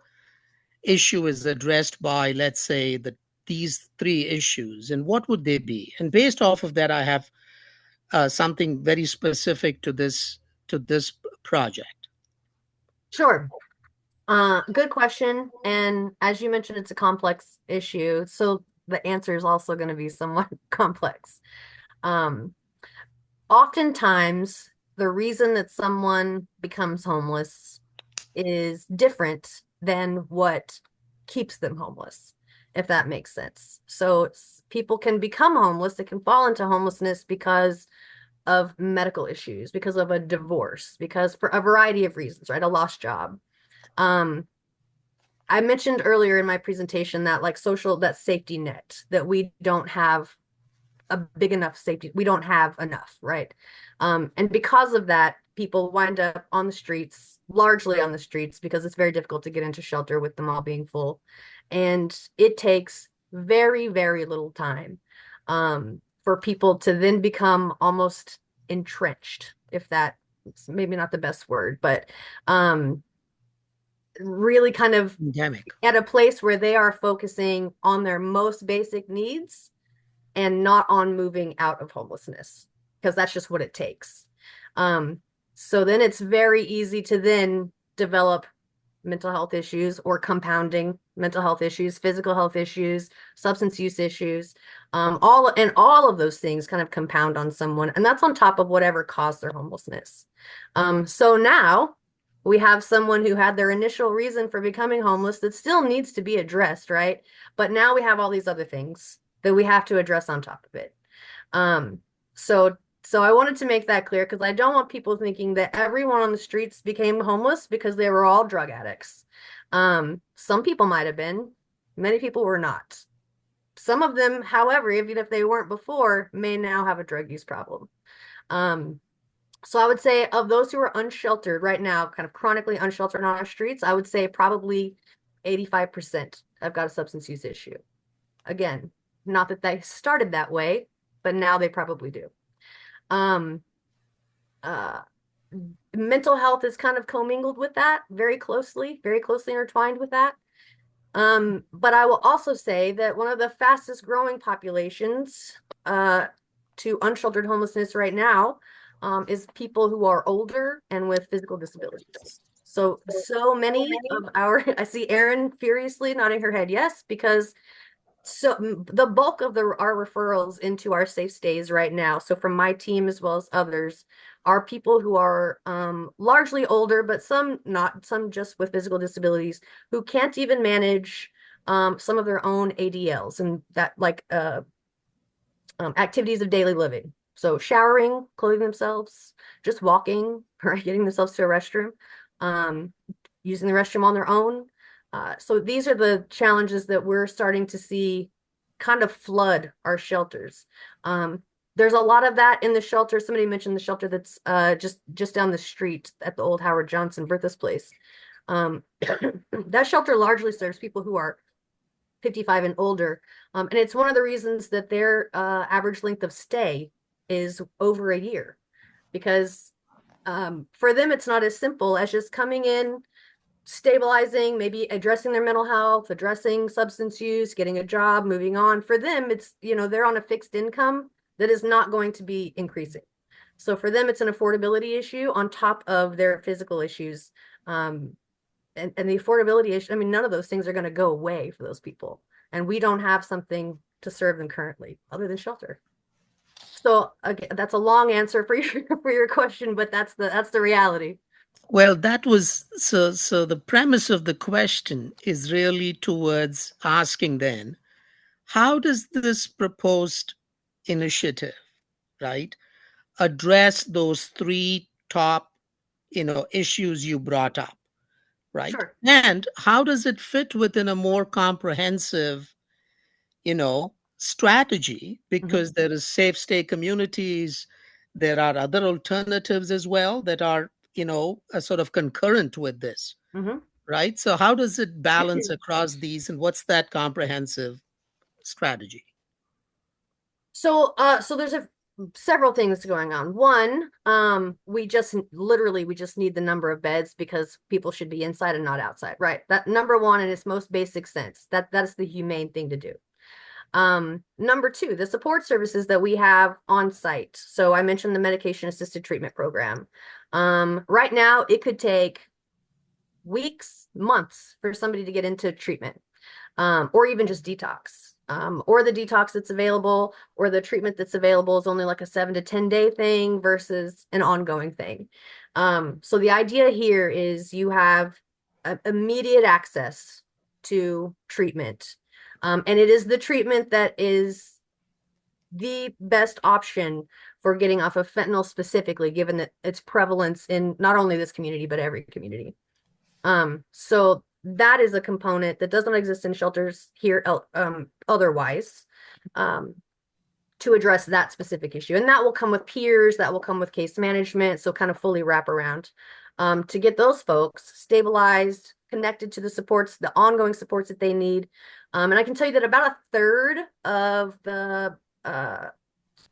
issue is addressed by, let's say, these three issues, and what would they be? And based off of that, I have something very specific to this project. Sure. Good question. And as you mentioned, it's a complex issue. So the answer is also going to be somewhat complex. Oftentimes, the reason that someone becomes homeless is different than what keeps them homeless, if that makes sense. So people can become homeless, they can fall into homelessness because of medical issues, because of a divorce, because for a variety of reasons, right? A lost job. I mentioned earlier in my presentation that like that safety net, that we don't have a big enough safety. We don't have enough, right? And because of that, people wind up on the streets, largely on the streets, because it's very difficult to get into shelter with them all being full. And it takes very, very little time for people to then become almost entrenched, if that's maybe not the best word, but really kind of Endemic. at a place where they are focusing on their most basic needs and not on moving out of homelessness, because that's just what it takes. So then it's very easy to then develop mental health issues or compounding mental health issues, physical health issues, substance use issues, all of those things kind of compound on someone, and that's on top of whatever caused their homelessness. So now we have someone who had their initial reason for becoming homeless that still needs to be addressed, right? But now we have all these other things that we have to address on top of it. So I wanted to make that clear, because I don't want people thinking that everyone on the streets became homeless because they were all drug addicts. Some people might have been, many people were not. Some of them, however, even if they weren't before, may now have a drug use problem. So I would say of those who are unsheltered right now, kind of chronically unsheltered on our streets, I would say probably 85% have got a substance use issue. Again, not that they started that way, but now they probably do. Mental health is kind of commingled with that, very closely intertwined with that. But I will also say that one of the fastest growing populations to unsheltered homelessness right now is people who are older and with physical disabilities. So many of I see Erin furiously nodding her head yes, because the bulk of our referrals into our safe stays right now, so from my team as well as others, are people who are largely older, but some not, some just with physical disabilities, who can't even manage some of their own ADLs and that like activities of daily living. So showering, clothing themselves, just walking, or getting themselves to a restroom, using the restroom on their own. So these are the challenges that we're starting to see kind of flood our shelters. There's a lot of that in the shelter. Somebody mentioned the shelter that's just down the street at the old Howard Johnson Bertha's place. That shelter largely serves people who are 55 and older. And it's one of the reasons that their average length of stay is over a year, because for them, it's not as simple as just coming in, stabilizing, maybe addressing their mental health, addressing substance use, getting a job, moving on. For them, it's, they're on a fixed income that is not going to be increasing. So for them, it's an affordability issue on top of their physical issues. And the affordability issue, I mean, none of those things are going to go away for those people. And we don't have something to serve them currently other than shelter. So again, that's a long answer for your question, but that's the reality. Well, that was so the premise of the question is really towards asking then, how does this proposed initiative, right, address those three top, issues you brought up, right? Sure. And how does it fit within a more comprehensive, strategy? Because there is safe stay communities, there are other alternatives as well that are, sort of concurrent with this, right? So how does it balance across these, and what's that comprehensive strategy? So there's several things going on. One, we just need the number of beds because people should be inside and not outside, right? That number one, in its most basic sense, that's the humane thing to do. Number two, the support services that we have on site. So I mentioned the medication assisted treatment program. Right now it could take weeks, months for somebody to get into treatment, or even just detox. Or the detox that's available, or the treatment that's available is only like a 7 to 10 day thing versus an ongoing thing. So the idea here is you have immediate access to treatment. And it is the treatment that is the best option for getting off of fentanyl specifically, given that its prevalence in not only this community, but every community. So that is a component that does not exist in shelters here otherwise, to address that specific issue. And that will come with peers, that will come with case management, so kind of fully wrap around to get those folks stabilized, connected to the supports, the ongoing supports that they need. And I can tell you that about a third of the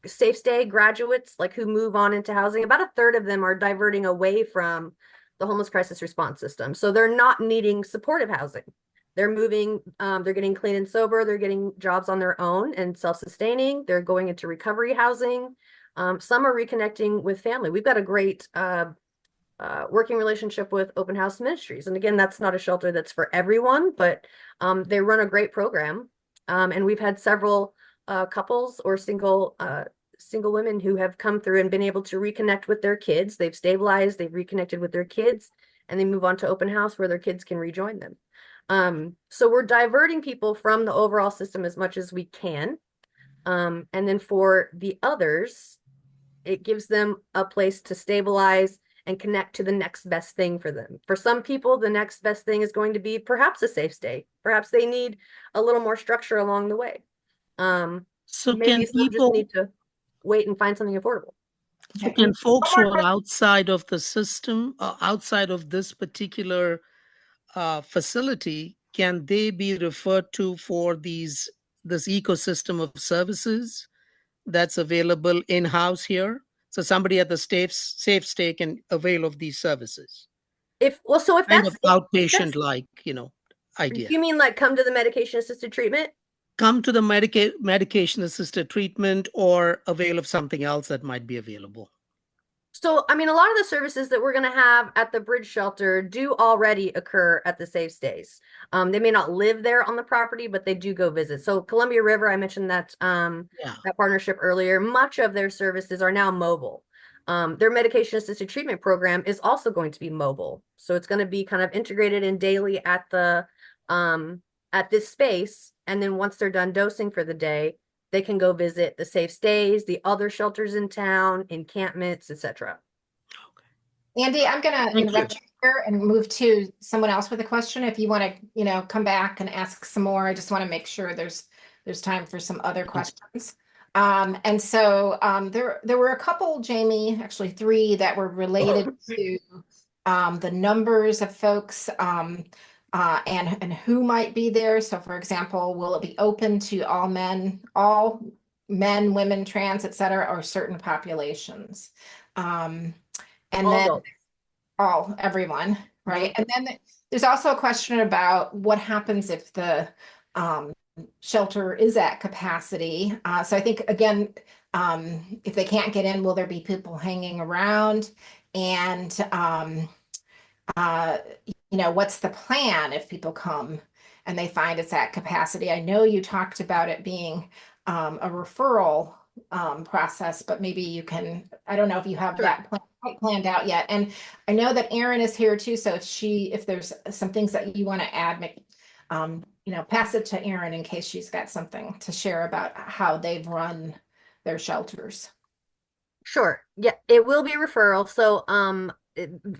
safe stay graduates, like who move on into housing, about a third of them are diverting away from the homeless crisis response system. So they're not needing supportive housing. They're moving, they're getting clean and sober, they're getting jobs on their own and self-sustaining, they're going into recovery housing. Some are reconnecting with family. We've got a great working relationship with Open House Ministries. And again, that's not a shelter that's for everyone, but they run a great program. And we've had several couples or single women who have come through and been able to reconnect with their kids. They've stabilized, they've reconnected with their kids, and they move on to Open House where their kids can rejoin them. So we're diverting people from the overall system as much as we can. And then for the others, it gives them a place to stabilize and connect to the next best thing for them. For some people, the next best thing is going to be perhaps a safe stay. Perhaps they need a little more structure along the way. So maybe can some just need to wait and find something affordable. So can folks who are outside of the system, outside of this particular facility, can they be referred to for this ecosystem of services that's available in-house here? So somebody at the safe stay can avail of these services. If kind that's of outpatient like, idea. You mean like come to the medication assisted treatment? Come to the medication assisted treatment or avail of something else that might be available. So, I mean, a lot of the services that we're going to have at the Bridge Shelter do already occur at the safe stays. They may not live there on the property, but they do go visit. So Columbia River, I mentioned that that partnership earlier. Much of their services are now mobile. Their medication assisted treatment program is also going to be mobile. So it's going to be kind of integrated in daily at the at this space. And then once they're done dosing for the day, they can go visit the safe stays, the other shelters in town, encampments, etc. Andy, I'm going to interrupt you here and move to someone else with a question. If you want to, come back and ask some more, I just want to make sure there's time for some other questions. And so there were a couple, Jamie, actually 3 that were related to the numbers of folks and who might be there. So for example, will it be open to all men, women, trans, et cetera, or certain populations? And then everyone, right? And then there's also a question about what happens if the shelter is at capacity. So I think, again, if they can't get in, will there be people hanging around? And, what's the plan if people come and they find it's at capacity? I know you talked about it being a referral process, but maybe you can, I don't know if you have that quite planned out yet. And I know that Erin is here too, so if there's some things that you want to add, pass it to Erin in case she's got something to share about how they've run their shelters. Sure. Yeah, it will be referral. So,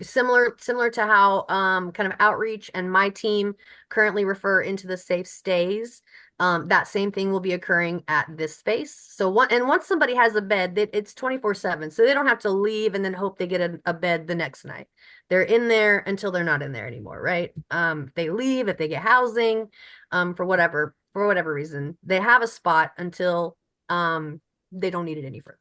similar to how kind of outreach and my team currently refer into the safe stays. That same thing will be occurring at this space. So once somebody has a bed, it's 24/7. So they don't have to leave and then hope they get a bed the next night. They're in there until they're not in there anymore, right? They leave if they get housing, for whatever reason. They have a spot until they don't need it any further.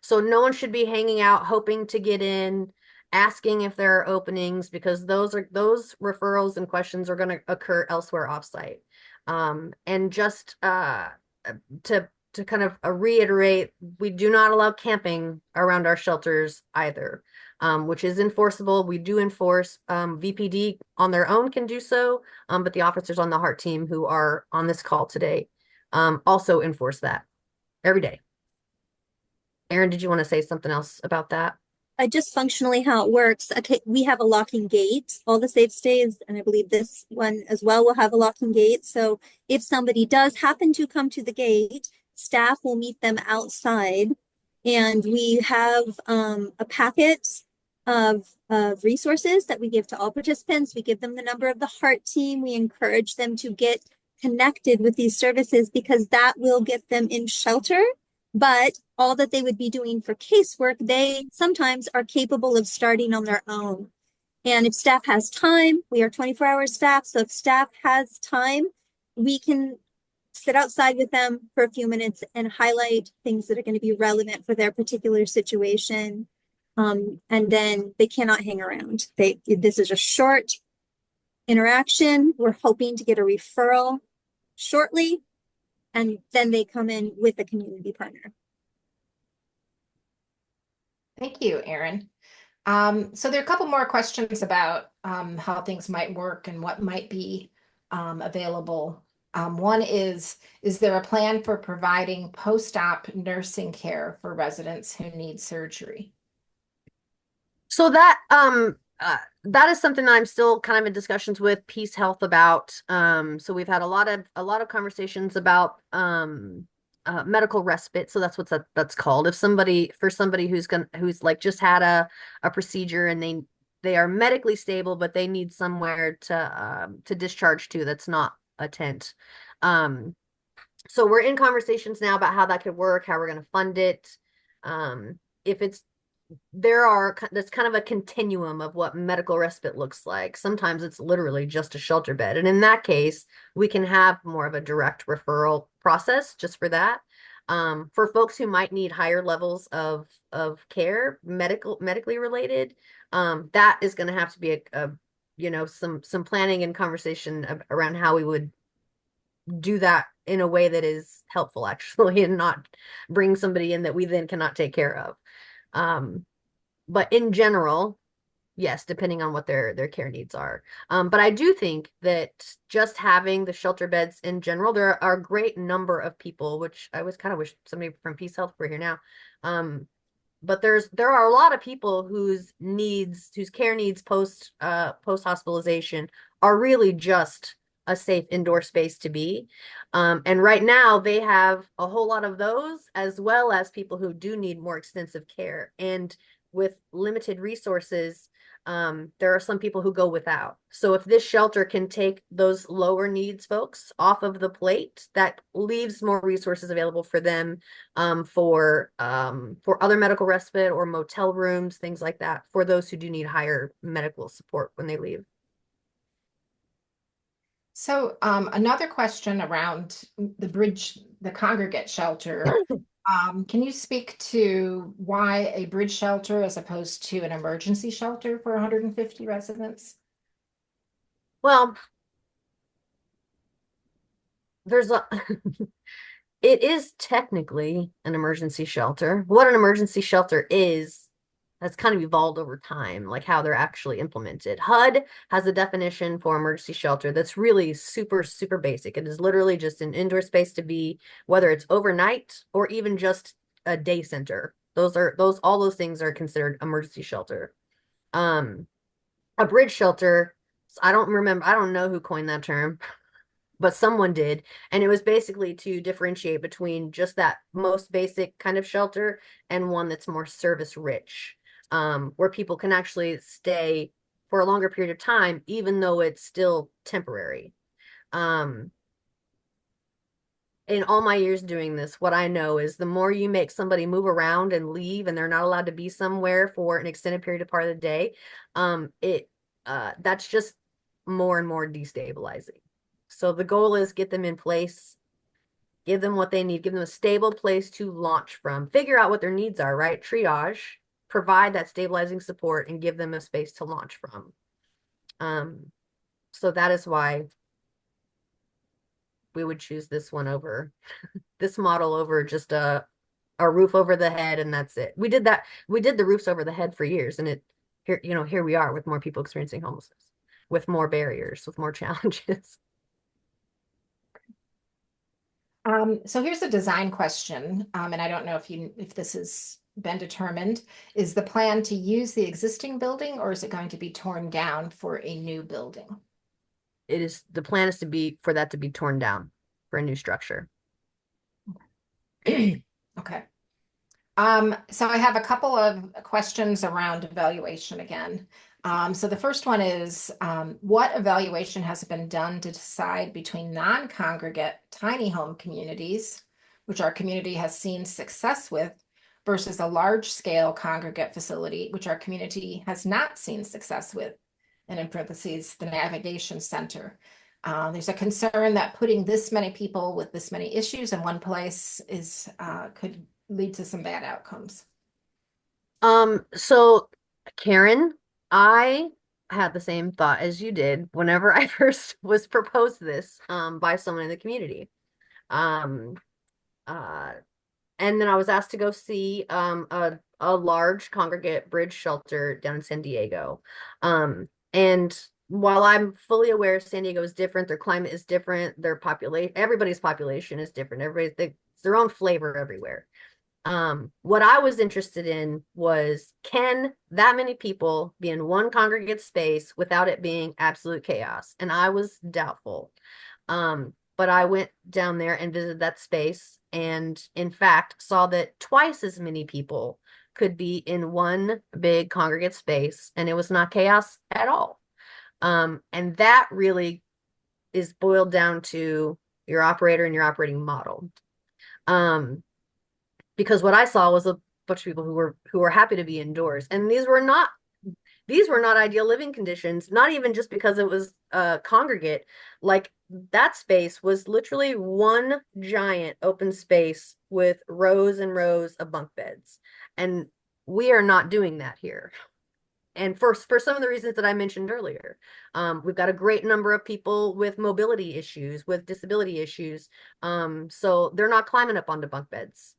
So no one should be hanging out hoping to get in, asking if there are openings, because those referrals and questions are going to occur elsewhere offsite. And just to kind of reiterate, we do not allow camping around our shelters either, which is enforceable. We do enforce. VPD on their own can do so, but the officers on the HEART team who are on this call today also enforce that every day. Erin, did you want to say something else about that? Just functionally how it works. Okay, we have a locking gate, all the safe stays, and I believe this one as well will have a locking gate. So if somebody does happen to come to the gate, staff will meet them outside, and we have a packet of resources that we give to all participants. We give them the number of the HEART team. We encourage them to get connected with these services because that will get them in shelter. But all that they would be doing for casework, they sometimes are capable of starting on their own. And if staff has time, we are 24-hour staff. So if staff has time, we can sit outside with them for a few minutes and highlight things that are going to be relevant for their particular situation. And then they cannot hang around. This is a short interaction. We're hoping to get a referral shortly. And then they come in with a community partner. Thank you, Erin. So there are a couple more questions about how things might work and what might be available. One is there a plan for providing post-op nursing care for residents who need surgery? So that is something that I'm still kind of in discussions with Peace Health about. So we've had a lot of conversations about medical respite. So that's what that's called. If somebody who's like just had a procedure and they are medically stable, but they need somewhere to discharge to that's not a tent. So we're in conversations now about how that could work, how we're going to fund it. If it's that's kind of a continuum of what medical respite looks like. Sometimes it's literally just a shelter bed. And in that case, we can have more of a direct referral process just for that. For folks who might need higher levels of care, medically related, that is going to have to be some planning and conversation around how we would do that in a way that is helpful actually, and not bring somebody in that we then cannot take care of. But in general, yes, depending on what their care needs are. But I do think that just having the shelter beds in general, there are a great number of people, which I was kind of wish somebody from Peace Health were here now. But there are a lot of people whose care needs post hospitalization are really just a safe indoor space to be. And right now they have a whole lot of those, as well as people who do need more extensive care. And with limited resources, there are some people who go without. So if this shelter can take those lower needs folks off of the plate, that leaves more resources available for them, for other medical respite or motel rooms, things like that, for those who do need higher medical support when they leave. So another question around the congregate shelter. Can you speak to why a bridge shelter as opposed to an emergency shelter for 150 residents? Well, there's a it is technically an emergency shelter. What an emergency shelter is has kind of evolved over time, like how they're actually implemented. HUD has a definition for emergency shelter that's really super, super basic. It is literally just an indoor space to be, whether it's overnight or even just a day center. All those things are considered emergency shelter. Um, a bridge shelter, I don't know who coined that term, but someone did. And it was basically to differentiate between just that most basic kind of shelter and one that's more service rich, where people can actually stay for a longer period of time, even though it's still temporary. Um, in all my years doing this, what I know is the more you make somebody move around and leave and they're not allowed to be somewhere for an extended period of part of the day, that's just more and more destabilizing. So the goal is get them in place, give them what they need, give them a stable place to launch from, figure out what their needs are, right? Triage, provide that stabilizing support and give them a space to launch from. So that is why we would choose this one over this model over just a roof over the head and that's it. We did the roofs over the head for years and here we are with more people experiencing homelessness, with more barriers, with more challenges. So here's a design question, and I don't know if this has been determined. Is the plan to use the existing building or is it going to be torn down for a new building? The plan is for that to be torn down for a new structure. Okay. So I have a couple of questions around evaluation again. So the first one is, what evaluation has been done to decide between non-congregate tiny home communities, which our community has seen success with, versus a large-scale congregate facility, which our community has not seen success with, and in parentheses, the navigation center. There's a concern that putting this many people with this many issues in one place could lead to some bad outcomes. So Karen, I had the same thought as you did whenever I first was proposed this by someone in the community. Um uh and then I was asked to go see a large congregate bridge shelter down in San Diego. And while I'm fully aware San Diego is different, their climate is different, everybody's population is different. It's their own flavor everywhere. What I was interested in was, can that many people be in one congregate space without it being absolute chaos? And I was doubtful. But I went down there and visited that space and in fact saw that twice as many people could be in one big congregate space and it was not chaos at all. And that really is boiled down to your operator and your operating model. Because what I saw was a bunch of people who were happy to be indoors, and these were not ideal living conditions. Not even just because it was congregate, like that space was literally one giant open space with rows and rows of bunk beds, and we are not doing that here. And for some of the reasons that I mentioned earlier, we've got a great number of people with mobility issues, with disability issues, so they're not climbing up onto bunk beds.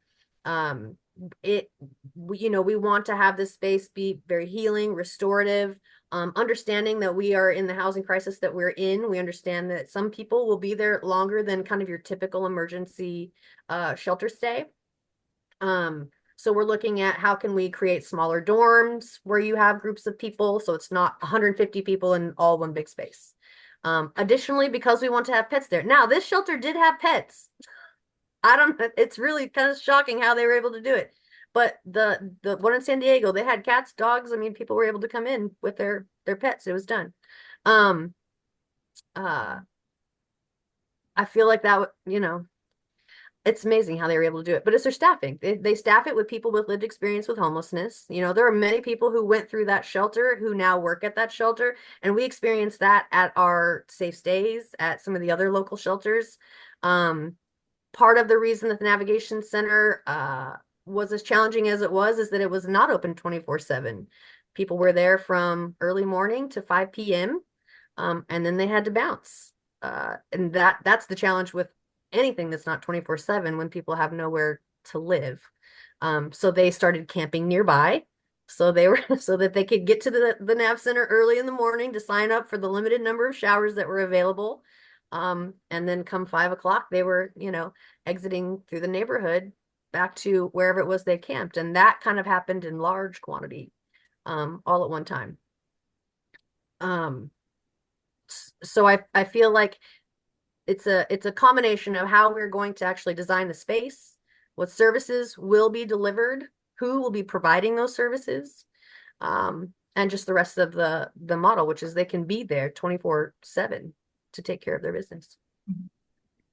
We want to have this space be very healing, restorative, understanding that we are in the housing crisis that we're in. We understand that some people will be there longer than kind of your typical emergency shelter stay. So we're looking at how can we create smaller dorms where you have groups of people, so it's not 150 people in all one big space. Additionally, because we want to have pets there. Now, this shelter did have pets. It's really kind of shocking how they were able to do it. But the one in San Diego, they had cats, dogs. I mean, people were able to come in with their pets. It was done. I feel like that, it's amazing how they were able to do it, but it's their staffing. They staff it with people with lived experience with homelessness. You know, there are many people who went through that shelter who now work at that shelter, and we experienced that at our safe stays at some of the other local shelters. Part of the reason that the Navigation Center was as challenging as it was is that it was not open 24/7. People were there from early morning to 5 p.m. And then they had to bounce. And that's the challenge with anything that's not 24/7 when people have nowhere to live. So they started camping nearby. So they were so that they could get to the Nav Center early in the morning to sign up for the limited number of showers that were available. And then come 5 o'clock, they were, you know, exiting through the neighborhood back to wherever it was they camped. And that kind of happened in large quantity, all at one time. So I feel like it's a combination of how we're going to actually design the space, what services will be delivered, who will be providing those services, and just the rest of the model, which is they can be there 24/7 to take care of their business.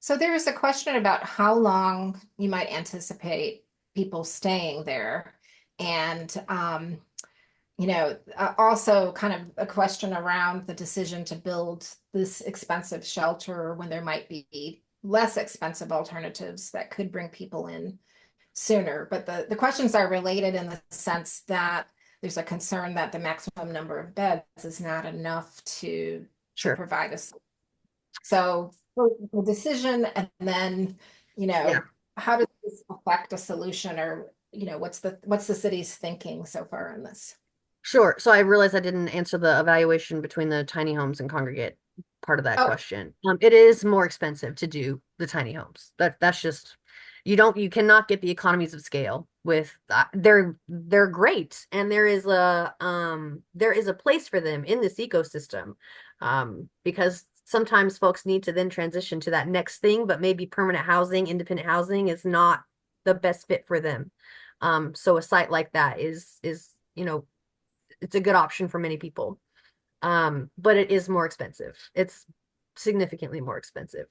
So there is a question about how long you might anticipate people staying there. And you know, also kind of a question around the decision to build this expensive shelter when there might be less expensive alternatives that could bring people in sooner. But the questions are related in the sense that there's a concern that the maximum number of beds is not enough to provide us. So the decision, and then, you know, how does this affect a solution, or, you know, what's the city's thinking so far on this? Sure. So I realized I didn't answer the evaluation between the tiny homes and congregate part of that question. It is more expensive to do the tiny homes. That's just, you cannot get the economies of scale with they're great, and there is a place for them in this ecosystem, because sometimes folks need to then transition to that next thing, but maybe permanent housing, independent housing is not the best fit for them. So a site like that is, you know, it's a good option for many people. But it is more expensive. It's significantly more expensive.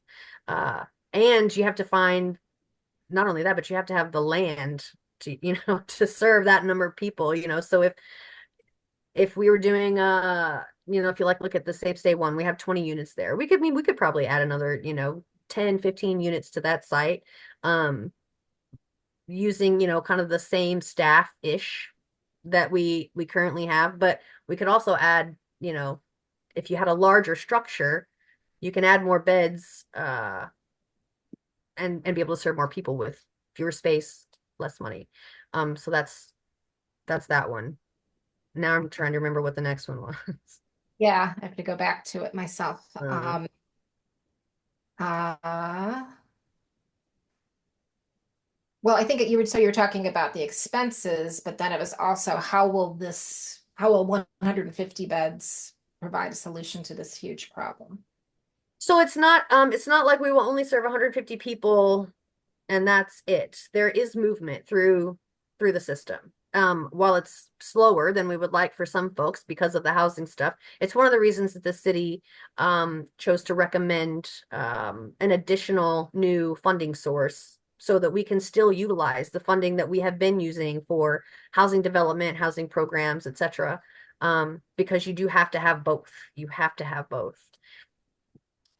And you have to find not only that, but you have to have the land to, you know, to serve that number of people, you know. So if we were doing you know, if you look at the Safe Stay one, we have 20 units there. We could probably add another, you know, 10, 15 units to that site, using, you know, kind of the same staff-ish that we currently have. But we could also add, you know, if you had a larger structure, you can add more beds, and be able to serve more people with fewer space, less money. So that's that one. Now I'm trying to remember what the next one was. Yeah, I have to go back to it myself. Well, I think you're talking about the expenses, but then it was also how will 150 beds provide a solution to this huge problem? So it's not like we will only serve 150 people and that's it. There is movement through the system. While it's slower than we would like for some folks because of the housing stuff, it's one of the reasons that the city chose to recommend an additional new funding source so that we can still utilize the funding that we have been using for housing development, housing programs, etc. Because you do have to have both. You have to have both.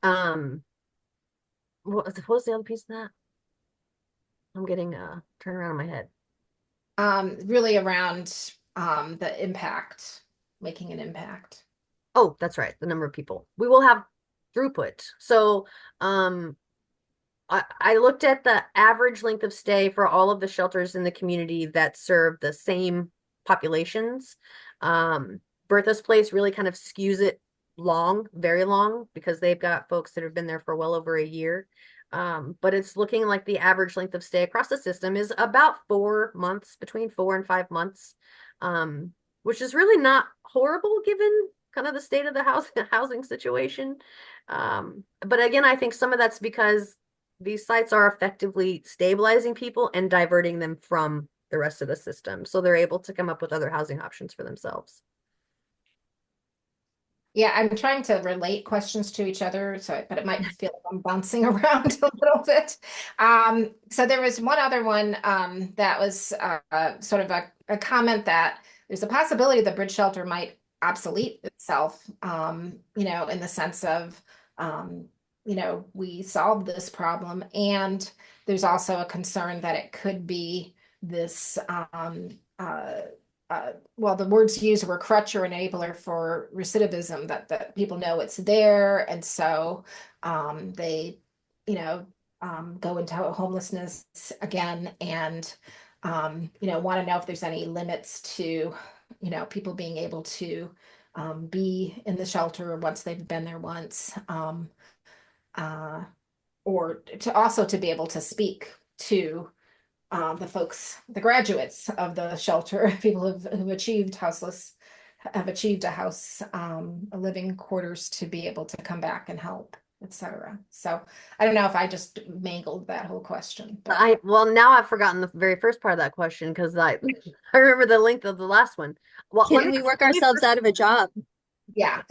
What was the other piece of that? I'm getting a turnaround in my head. Really around the impact, making an impact. Oh, that's right. The number of people. We will have throughput. So I looked at the average length of stay for all of the shelters in the community that serve the same populations. Bertha's Place really kind of skews it long, very long, because they've got folks that have been there for well over a year. But it's looking like the average length of stay across the system is about 4 months, between 4 and 5 months, which is really not horrible given kind of the state of the housing situation. But again, I think some of that's because these sites are effectively stabilizing people and diverting them from the rest of the system. So they're able to come up with other housing options for themselves. Yeah, I'm trying to relate questions to each other, but it might feel like I'm bouncing around a little bit. So there was one other one that was sort of a comment that there's a possibility the bridge shelter might obsolete itself, in the sense of, we solved this problem, and there's also a concern that it could be this well, the words used were crutch or enabler for recidivism, that people know it's there. And so they, go into homelessness again, and, want to know if there's any limits to, people being able to be in the shelter once they've been there once. Uh, or to also to be able to speak to the folks, the graduates of the shelter, people who've achieved have achieved a house, a living quarters, to be able to come back and help, etc. So I don't know if I just mangled that whole question, but Well, now I've forgotten the very first part of that question because I remember the length of the last one. Well, Can we work ourselves out of a job? yeah,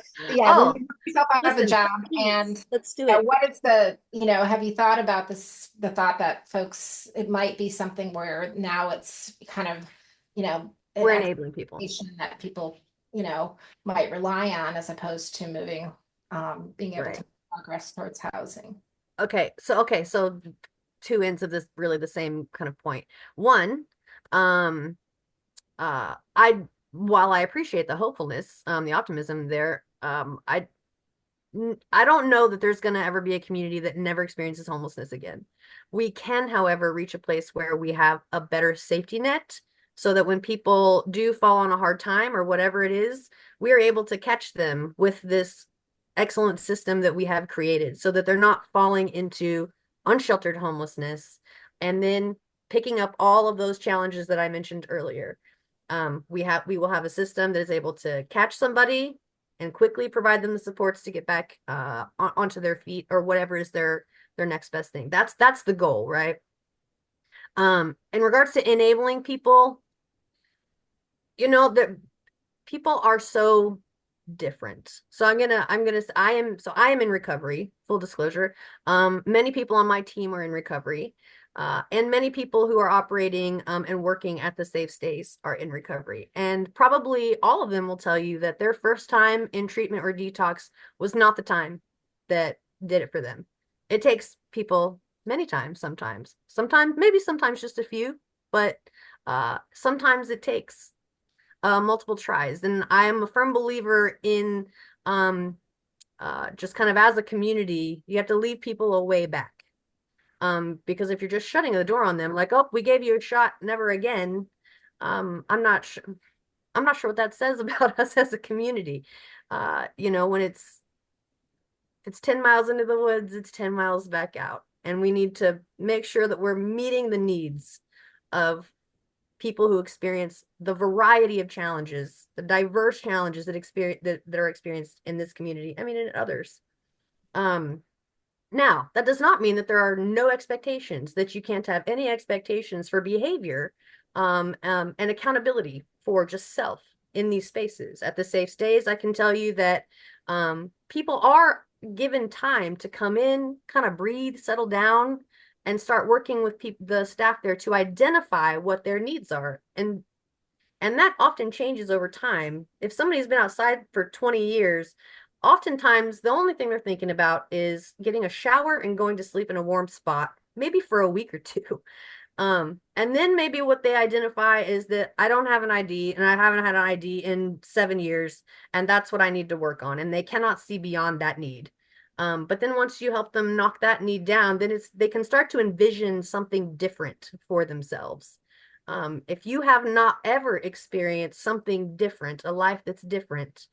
Oh, when you work yourself out of the listen, job, Please, and let's do it. what is the, have you thought about this, the thought that folks, it might be something where now it's kind of, an we're enabling people. expectation that people, might rely on, as opposed to moving, being able Right. to progress towards housing. Okay, so two ends of this, really the same kind of point. One, I while I appreciate the hopefulness, the optimism there, I don't know that there's going to ever be a community that never experiences homelessness again. We can, however, reach a place where we have a better safety net, so that when people do fall on a hard time or whatever it is, we are able to catch them with this excellent system that we have created, so that they're not falling into unsheltered homelessness and then picking up all of those challenges that I mentioned earlier. We will have a system that is able to catch somebody and quickly provide them the supports to get back onto their feet, or whatever is their next best thing. That's the goal, right? In regards to enabling people, that people are so different. So I am in recovery, full disclosure. Many people on my team are in recovery. And many people who are operating and working at the safe stays are in recovery. And probably all of them will tell you that their first time in treatment or detox was not the time that did it for them. It takes people many times, sometimes, maybe sometimes just a few, but sometimes it takes multiple tries. And I am a firm believer in just kind of, as a community, you have to leave people a way back. Because if you're just shutting the door on them, like, oh, we gave you a shot, never again, I'm not sure what that says about us as a community. When it's 10 miles into the woods, it's 10 miles back out. And we need to make sure that we're meeting the needs of people who experience the variety of challenges, the diverse challenges that are experienced in this community. I mean, in others. Now, that does not mean that there are no expectations, that you can't have any expectations for behavior, and accountability for just self in these spaces. At the safe stays, I can tell you that people are given time to come in, kind of breathe, settle down, and start working with the staff there to identify what their needs are. And that often changes over time. If somebody's been outside for 20 years, oftentimes the only thing they're thinking about is getting a shower and going to sleep in a warm spot, maybe for a week or two. And then maybe what they identify is that I don't have an ID, and I haven't had an ID in 7 years, and that's what I need to work on. And they cannot see beyond that need. But then once you help them knock that need down, then they can start to envision something different for themselves. If you have not ever experienced something different, a life that's different,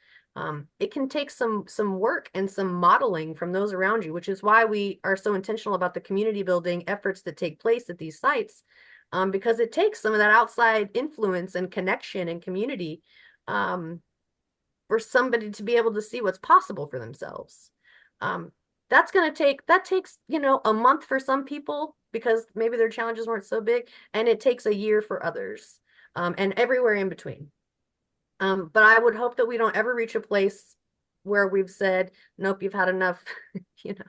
it can take some work and some modeling from those around you, which is why we are so intentional about the community building efforts that take place at these sites, because it takes some of that outside influence and connection and community, for somebody to be able to see what's possible for themselves. That takes, a month for some people, because maybe their challenges weren't so big, and it takes a year for others, and everywhere in between. But I would hope that we don't ever reach a place where we've said, nope, you've had enough, you know.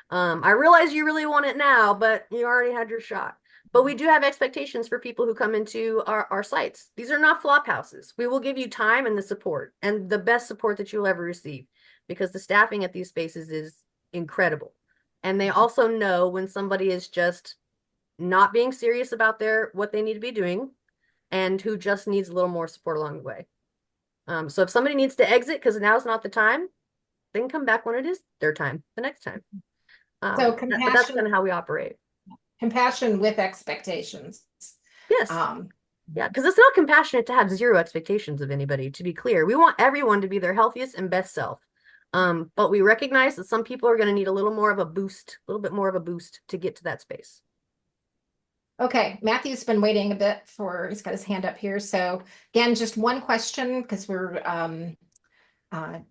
I realize you really want it now, but you already had your shot. But we do have expectations for people who come into our sites. These are not flop houses. We will give you time and the support and the best support that you'll ever receive, because the staffing at these spaces is incredible. And they also know when somebody is just not being serious about what they need to be doing, and who just needs a little more support along the way. So if somebody needs to exit because now's not the time, they can come back when it is their time, the next time. So But that's compassion, kind of how we operate. compassion with expectations. Yes. Yeah, because it's not compassionate to have zero expectations of anybody, to be clear. We want everyone to be their healthiest and best self. But we recognize that some people are going to need a little more of a boost, a little bit more of a boost to get to that space. Okay, Matthew's been waiting a bit he's got his hand up here. So again, just one question, because we're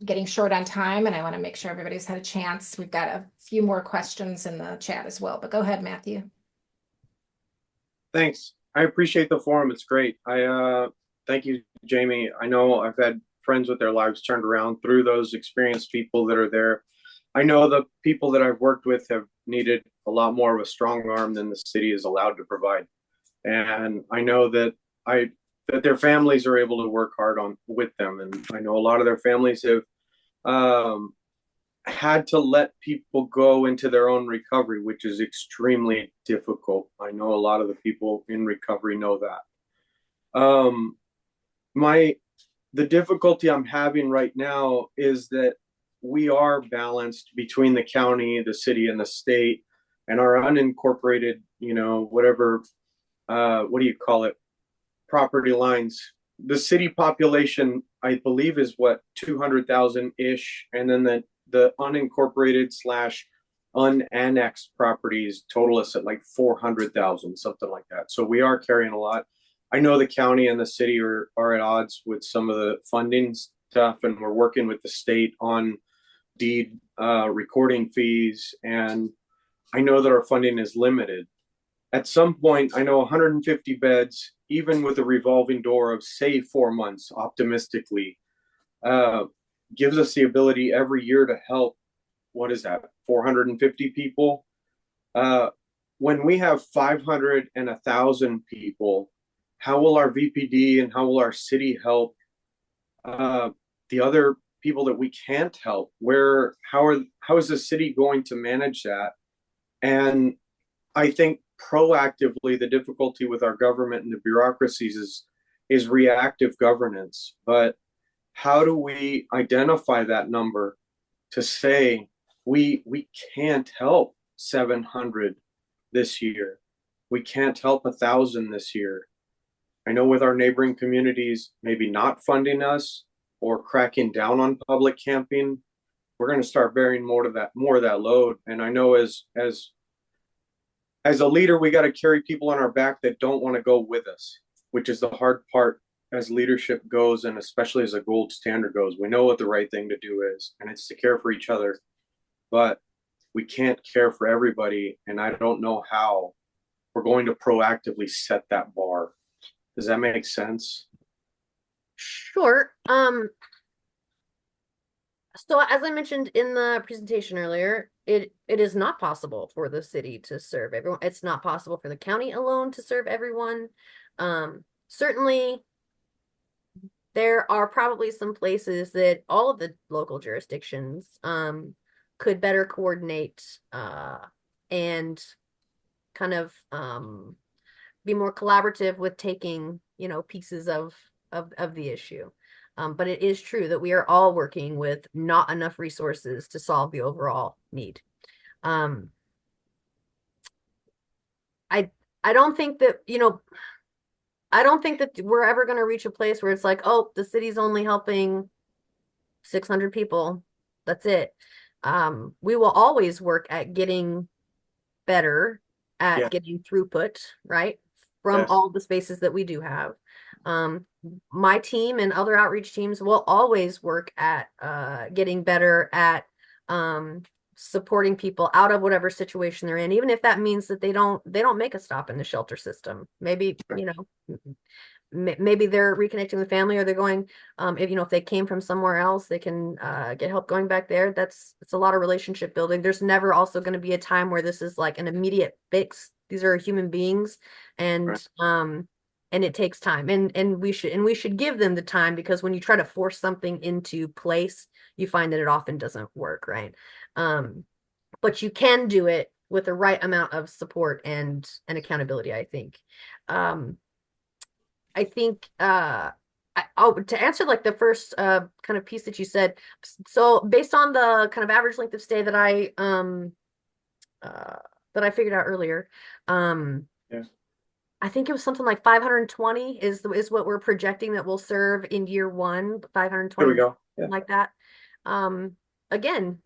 getting short on time and I want to make sure everybody's had a chance. We've got a few more questions in the chat as well, but go ahead, Matthew. Thanks. I appreciate the forum. It's great. Thank you, Jamie. I know I've had friends with their lives turned around through those experienced people that are there. I know the people that I've worked with have needed a lot more of a strong arm than the city is allowed to provide. And I know that their families are able to work hard with them. And I know a lot of their families have had to let people go into their own recovery, which is extremely difficult. I know a lot of the people in recovery know that. The difficulty I'm having right now is that we are balanced between the county, the city, and the state, and our unincorporated, whatever, what do you call it, property lines. The city population, I believe, is what, 200,000-ish, and then the unincorporated / unannexed properties total us at like 400,000, something like that. So we are carrying a lot. I know the county and the city are at odds with some of the funding stuff, and we're working with the state on deed recording fees, and I know that our funding is limited. At some point, I know 150 beds, even with a revolving door of, say, 4 months, optimistically, gives us the ability every year to help, what is that, 450 people? When we have 500 and 1,000 people, how will our VPD and how will our city help the other people that we can't help? How is the city going to manage that? And I think proactively, the difficulty with our government and the bureaucracies is reactive governance. But how do we identify that number to say we can't help 700 this year, we can't help 1,000 this year? I know with our neighboring communities maybe not funding us or cracking down on public camping, we're going to start bearing more of that load. And I know as a leader, we got to carry people on our back that don't want to go with us, which is the hard part as leadership goes, and especially as a gold standard goes. We know what the right thing to do is, and it's to care for each other, but we can't care for everybody. And I don't know how we're going to proactively set that bar. Does that make sense? Sure. So as I mentioned in the presentation earlier, it is not possible for the city to serve everyone. It's not possible for the county alone to serve everyone. Certainly, there are probably some places that all of the local jurisdictions could better coordinate and kind of be more collaborative with taking, pieces of the issue. But it is true that we are all working with not enough resources to solve the overall need. I don't think that, I don't think that we're ever going to reach a place where it's like, oh, the city's only helping 600 people. That's it. We will always work at getting better at getting throughput, right? From all the spaces that we do have. My team and other outreach teams will always work at getting better at supporting people out of whatever situation they're in, even if that means that they don't make a stop in the shelter system. Maybe, maybe they're reconnecting with family, or they're going, if if they came from somewhere else, they can get help going back there. It's a lot of relationship building. There's never also going to be a time where this is like an immediate fix. These are human beings, and Right. and it takes time, and we should give them the time, because when you try to force something into place, you find that it often doesn't work, right? But you can do it with the right amount of support and accountability, I think. I think to answer like the first kind of piece that you said, so based on the kind of average length of stay uh that I figured out earlier, Yeah. I think it was something like 520 is what we're projecting that will serve in year one, There 520, we go. Yeah. like that. Again,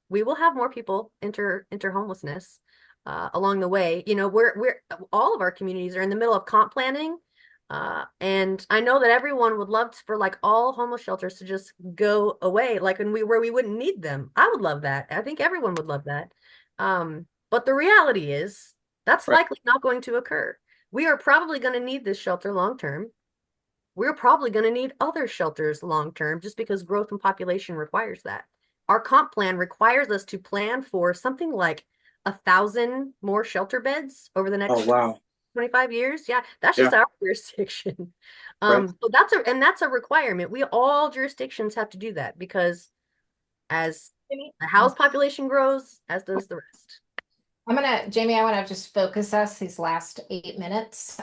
we will have more people enter homelessness along the way. We're all of our communities are in the middle of comp planning. And I know that everyone would love for like all homeless shelters to just go away, like where we wouldn't need them. I would love that. I think everyone would love that. But the reality is that's Right. likely not going to occur. We are probably going to need this shelter long term. We're probably going to need other shelters long term, just because growth in population requires that. Our comp plan requires us to plan for something like 1,000 more shelter beds over the Oh, next wow. 25 years. Yeah, that's just Yeah. our jurisdiction. Right. So that's a requirement. All jurisdictions have to do that, because as the house population grows, as does the rest. Jamie, I want to just focus us these last 8 minutes.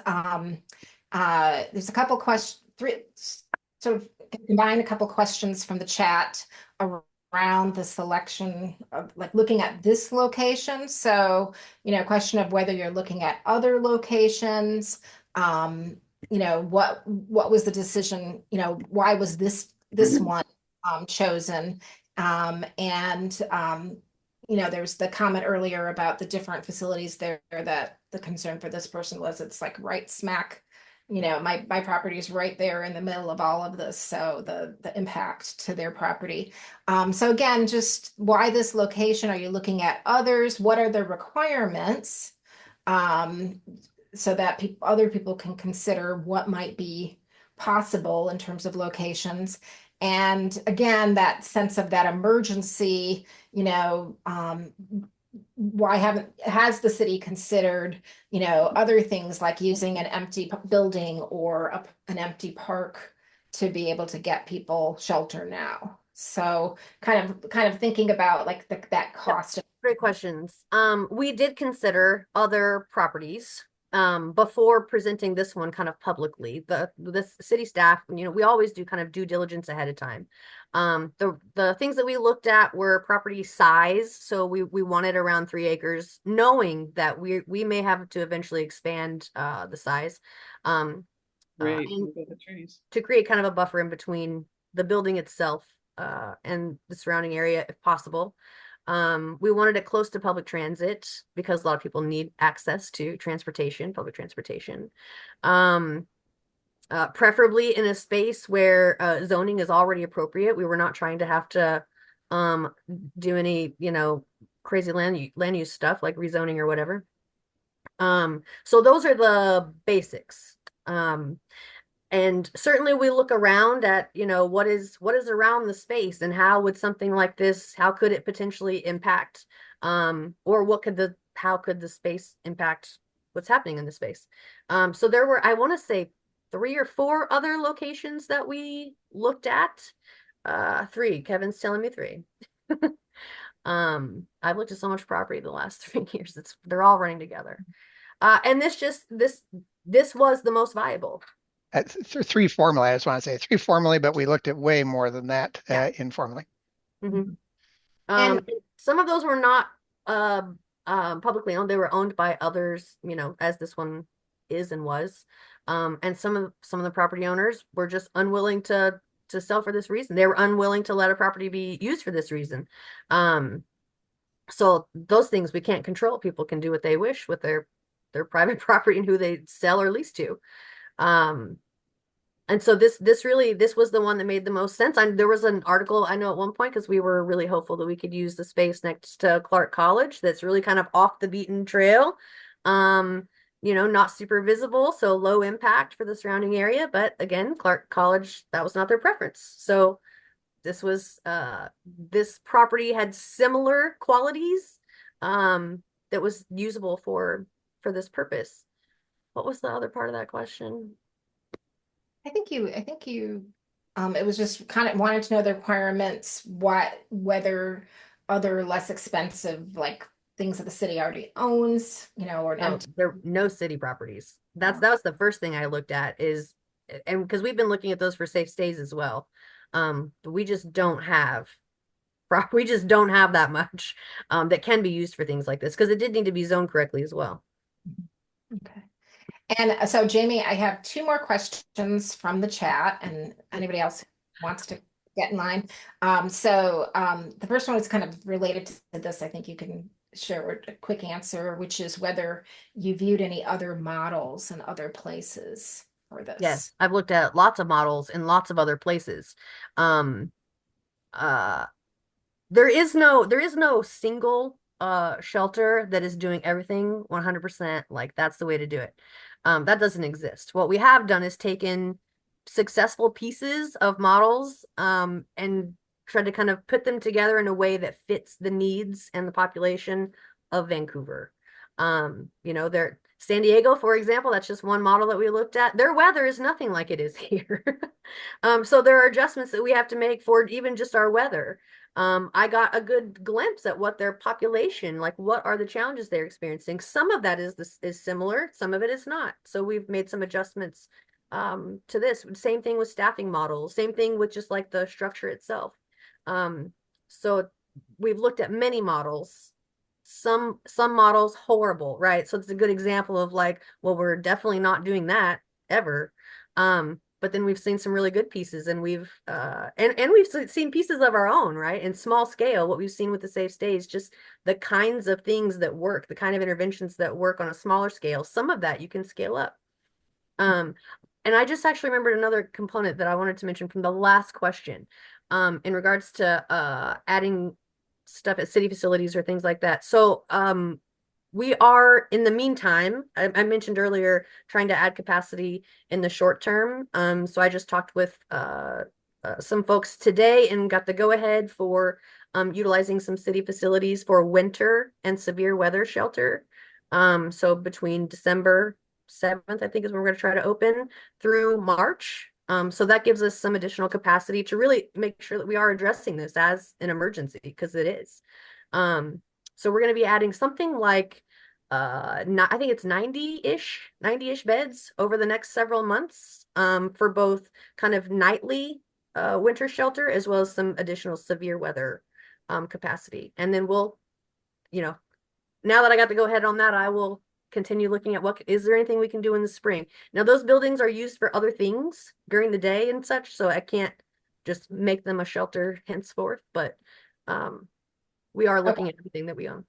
There's a couple questions, sort of combine a couple questions from the chat around the selection of like looking at this location. So, question of whether you're looking at other locations. What was the decision? Why was this one chosen? There's the comment earlier about the different facilities there, that the concern for this person was it's like right smack, my property is right there in the middle of all of this. So the impact to their property. So again, just why this location? Are you looking at others? What are the requirements? So that other people can consider what might be possible in terms of locations. And again, that sense of that emergency, why has the city considered, other things like using an empty building or an empty park to be able to get people shelter now? So kind of thinking about like that cost. Great questions. We did consider other properties before presenting this one kind of publicly. The city staff, we always do kind of due diligence ahead of time. The things that we looked at were property size. So we wanted around 3 acres, knowing that we may have to eventually expand the size. Great. And Look at the trees. to create kind of a buffer in between the building itself and the surrounding area if possible. We wanted it close to public transit, because a lot of people need access to public transportation. Preferably in a space where zoning is already appropriate. We were not trying to have to do any, crazy land use stuff like rezoning or whatever. So those are the basics. And certainly we look around at, what is around the space, and how would something like this, how could it potentially impact, or how could the space impact what's happening in the space? So there were, I want to say 3 or 4 other locations that we looked at. 3, Kevin's telling me 3. I've looked at so much property the last 3 years. They're all running together. And this was the most viable. 3 formally, I just want to say 3 formally, but we looked at way more than that informally. Mm-hmm. And some of those were not publicly owned. They were owned by others, as this one is and was. And some of the property owners were just unwilling to sell for this reason. They were unwilling to let a property be used for this reason. So those things we can't control. People can do what they wish with their private property and who they sell or lease to. And so this was the one that made the most sense. There was an article I know at one point, because we were really hopeful that we could use the space next to Clark College that's really kind of off the beaten trail. not super visible, so low impact for the surrounding area. But again, Clark College, that was not their preference. So this property had similar qualities that was usable for this purpose. What was the other part of that question? I think you, it was just kind of wanted to know the requirements, whether other less expensive, like things that the city already owns, or an No, empty. there are no city properties. That was the first thing I looked at and because we've been looking at those for safe stays as well. But we just don't have that much that can be used for things like this because it did need to be zoned correctly as well. Okay. And so, Jamie, I have two more questions from the chat, and anybody else who wants to get in line. The first one is kind of related to this. I think you can share a quick answer, which is whether you viewed any other models in other places for this. Yes, I've looked at lots of models in lots of other places. Um, uh, there is no single shelter that is doing everything 100%. Like that's the way to do it. That doesn't exist. What we have done is taken successful pieces of models and tried to kind of put them together in a way that fits the needs and the population of Vancouver. San Diego, for example, that's just one model that we looked at. Their weather is nothing like it is here. So there are adjustments that we have to make for even just our weather. I got a good glimpse at what their population, like what are the challenges they're experiencing. Some of that is similar, some of it is not. So we've made some adjustments to this. Same thing with staffing models, same thing with just like the structure itself. So we've looked at many models. Some models horrible, right? So it's a good example of like, well, we're definitely not doing that ever. But then we've seen some really good pieces and we've seen pieces of our own, right? In small scale, what we've seen with the safe stays, just the kinds of things that work, the kind of interventions that work on a smaller scale. Some of that you can scale up. And I just actually remembered another component that I wanted to mention from the last question, in regards to adding stuff at city facilities or things like that. So we are, in the meantime, I mentioned earlier, trying to add capacity in the short term. So I just talked with some folks today and got the go-ahead for utilizing some city facilities for winter and severe weather shelter. So between December 7th, I think is when we're going to try to open through March. So that gives us some additional capacity to really make sure that we are addressing this as an emergency, because it is. So we're going to be adding something like, I think it's 90-ish beds over the next several months, for both kind of nightly winter shelter as well as some additional severe weather capacity. And then we'll, now that I got to go ahead on that, I will continue looking at is there anything we can do in the spring. Now those buildings are used for other things during the day and such, so I can't just make them a shelter henceforth, but we are looking at everything that we own.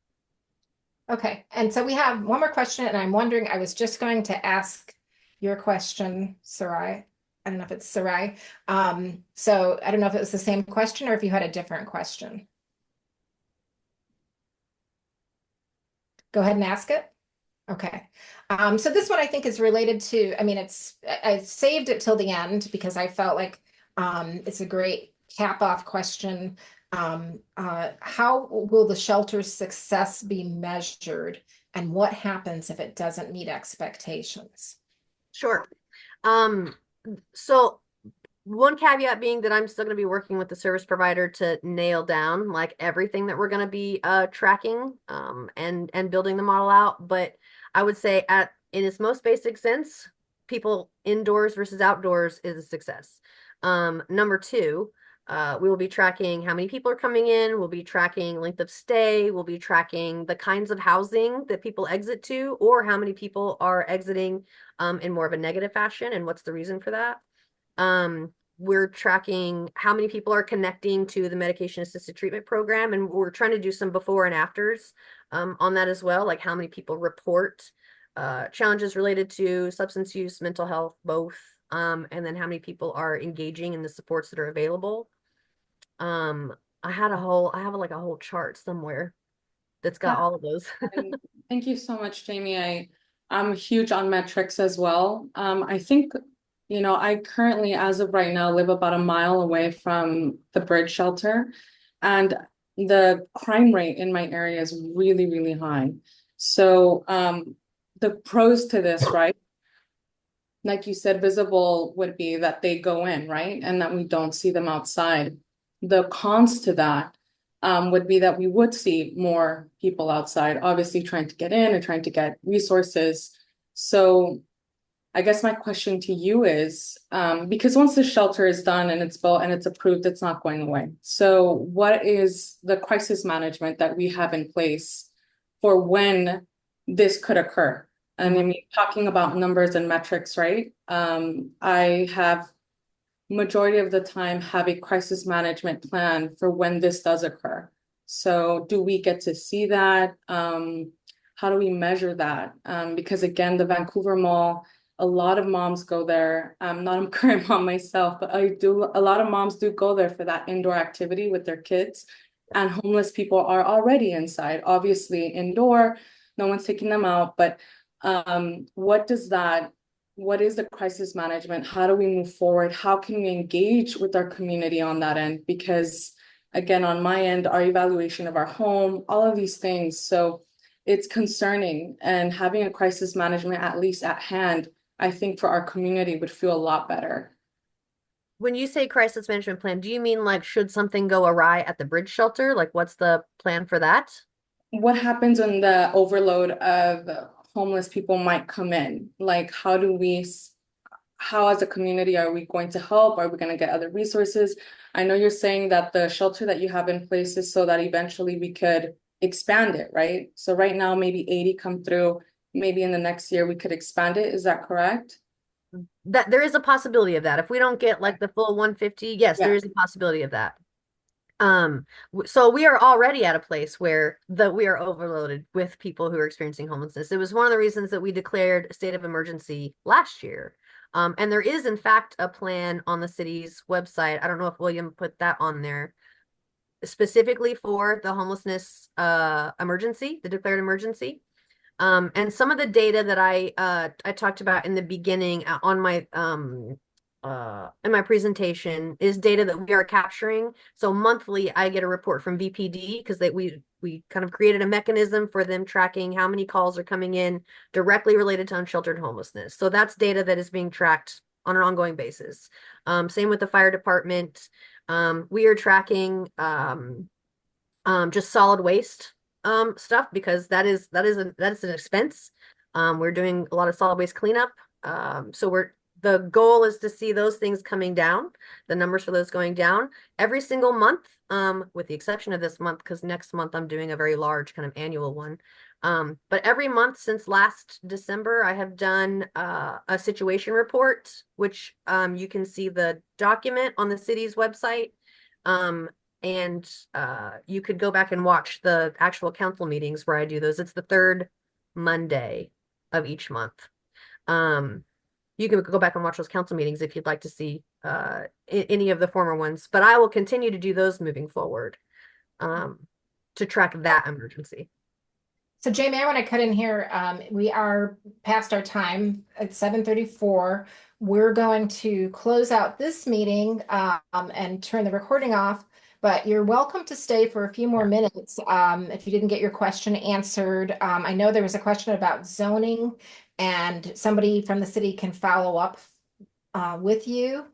Okay, and so we have one more question, and I'm wondering, I was just going to ask your question, Sarai. I don't know if it's Sarai. So I don't know if it was the same question or if you had a different question. Go ahead and ask it. Okay. So this one I think is related to, I saved it till the end because I felt like it's a great cap-off question. How will the shelter's success be measured, and what happens if it doesn't meet expectations? Sure. So one caveat being that I'm still going to be working with the service provider to nail down like everything that we're going to be tracking and building the model out. But I would say in its most basic sense, people indoors versus outdoors is a success. Number two, we will be tracking how many people are coming in. We'll be tracking length of stay. We'll be tracking the kinds of housing that people exit to, or how many people are exiting in more of a negative fashion, and what's the reason for that. We're tracking how many people are connecting to the medication assisted treatment program, and we're trying to do some before and afters on that as well, like how many people report challenges related to substance use, mental health, both, and then how many people are engaging in the supports that are available. I have like a whole chart somewhere that's got all of those. Thank you so much, Jamie. I'm huge on metrics as well. I think, I currently, as of right now, live about a mile away from the bridge shelter, and the crime rate in my area is really, really high. So, the pros to this, right? Like you said, visible would be that they go in, right? And that we don't see them outside. The cons to that would be that we would see more people outside, obviously trying to get in and trying to get resources. So I guess my question to you is, because once the shelter is done and it's built and it's approved, it's not going away. So what is the crisis management that we have in place for when this could occur? And I mean, talking about numbers and metrics, right? I have majority of the time have a crisis management plan for when this does occur. So do we get to see that? How do we measure that? Because again, the Vancouver Mall, a lot of moms go there. I'm not a current mom myself, but a lot of moms do go there for that indoor activity with their kids. And homeless people are already inside, obviously indoor, no one's taking them out, but what is the crisis management? How do we move forward? How can we engage with our community on that end? Because again, on my end, our evaluation of our home, all of these things. So it's concerning, and having a crisis management at least at hand, I think for our community would feel a lot better. When you say crisis management plan, do you mean like should something go awry at the bridge shelter? Like what's the plan for that? What happens when the overload of homeless people might come in? Like, how as a community are we going to help? Are we going to get other resources? I know you're saying that the shelter that you have in place is so that eventually we could expand it, right? So right now, maybe 80 come through. Maybe in the next year we could expand it. Is that correct? That there is a possibility of that. If we don't get like the full 150, yes, there Yeah. is a possibility of that. So we are already at a place where we are overloaded with people who are experiencing homelessness. It was one of the reasons that we declared a state of emergency last year. And there is in fact a plan on the city's website. I don't know if William put that on there specifically for the homelessness emergency, the declared emergency. And some of the data that I talked about in the beginning on my in my presentation is data that we are capturing. So monthly, I get a report from VPD because we kind of created a mechanism for them tracking how many calls are coming in directly related to unsheltered homelessness. So that's data that is being tracked on an ongoing basis. Same with the fire department. We are tracking just solid waste stuff because that is an expense. We're doing a lot of solid waste cleanup. So the goal is to see those things coming down, the numbers for those going down every single month, with the exception of this month, because next month I'm doing a very large kind of annual one. But every month since last December, I have done a situation report, which you can see the document on the city's website. And you could go back and watch the actual council meetings where I do those. It's the third Monday of each month. You can go back and watch those council meetings if you'd like to see any of the former ones, but I will continue to do those moving forward to track that emergency. So Jamie, I want to cut in here. We are past our time at 7:34. We're going to close out this meeting and turn the recording off, but you're welcome to stay for a few more minutes if you didn't get your question answered. I know there was a question about zoning, and somebody from the city can follow up with you.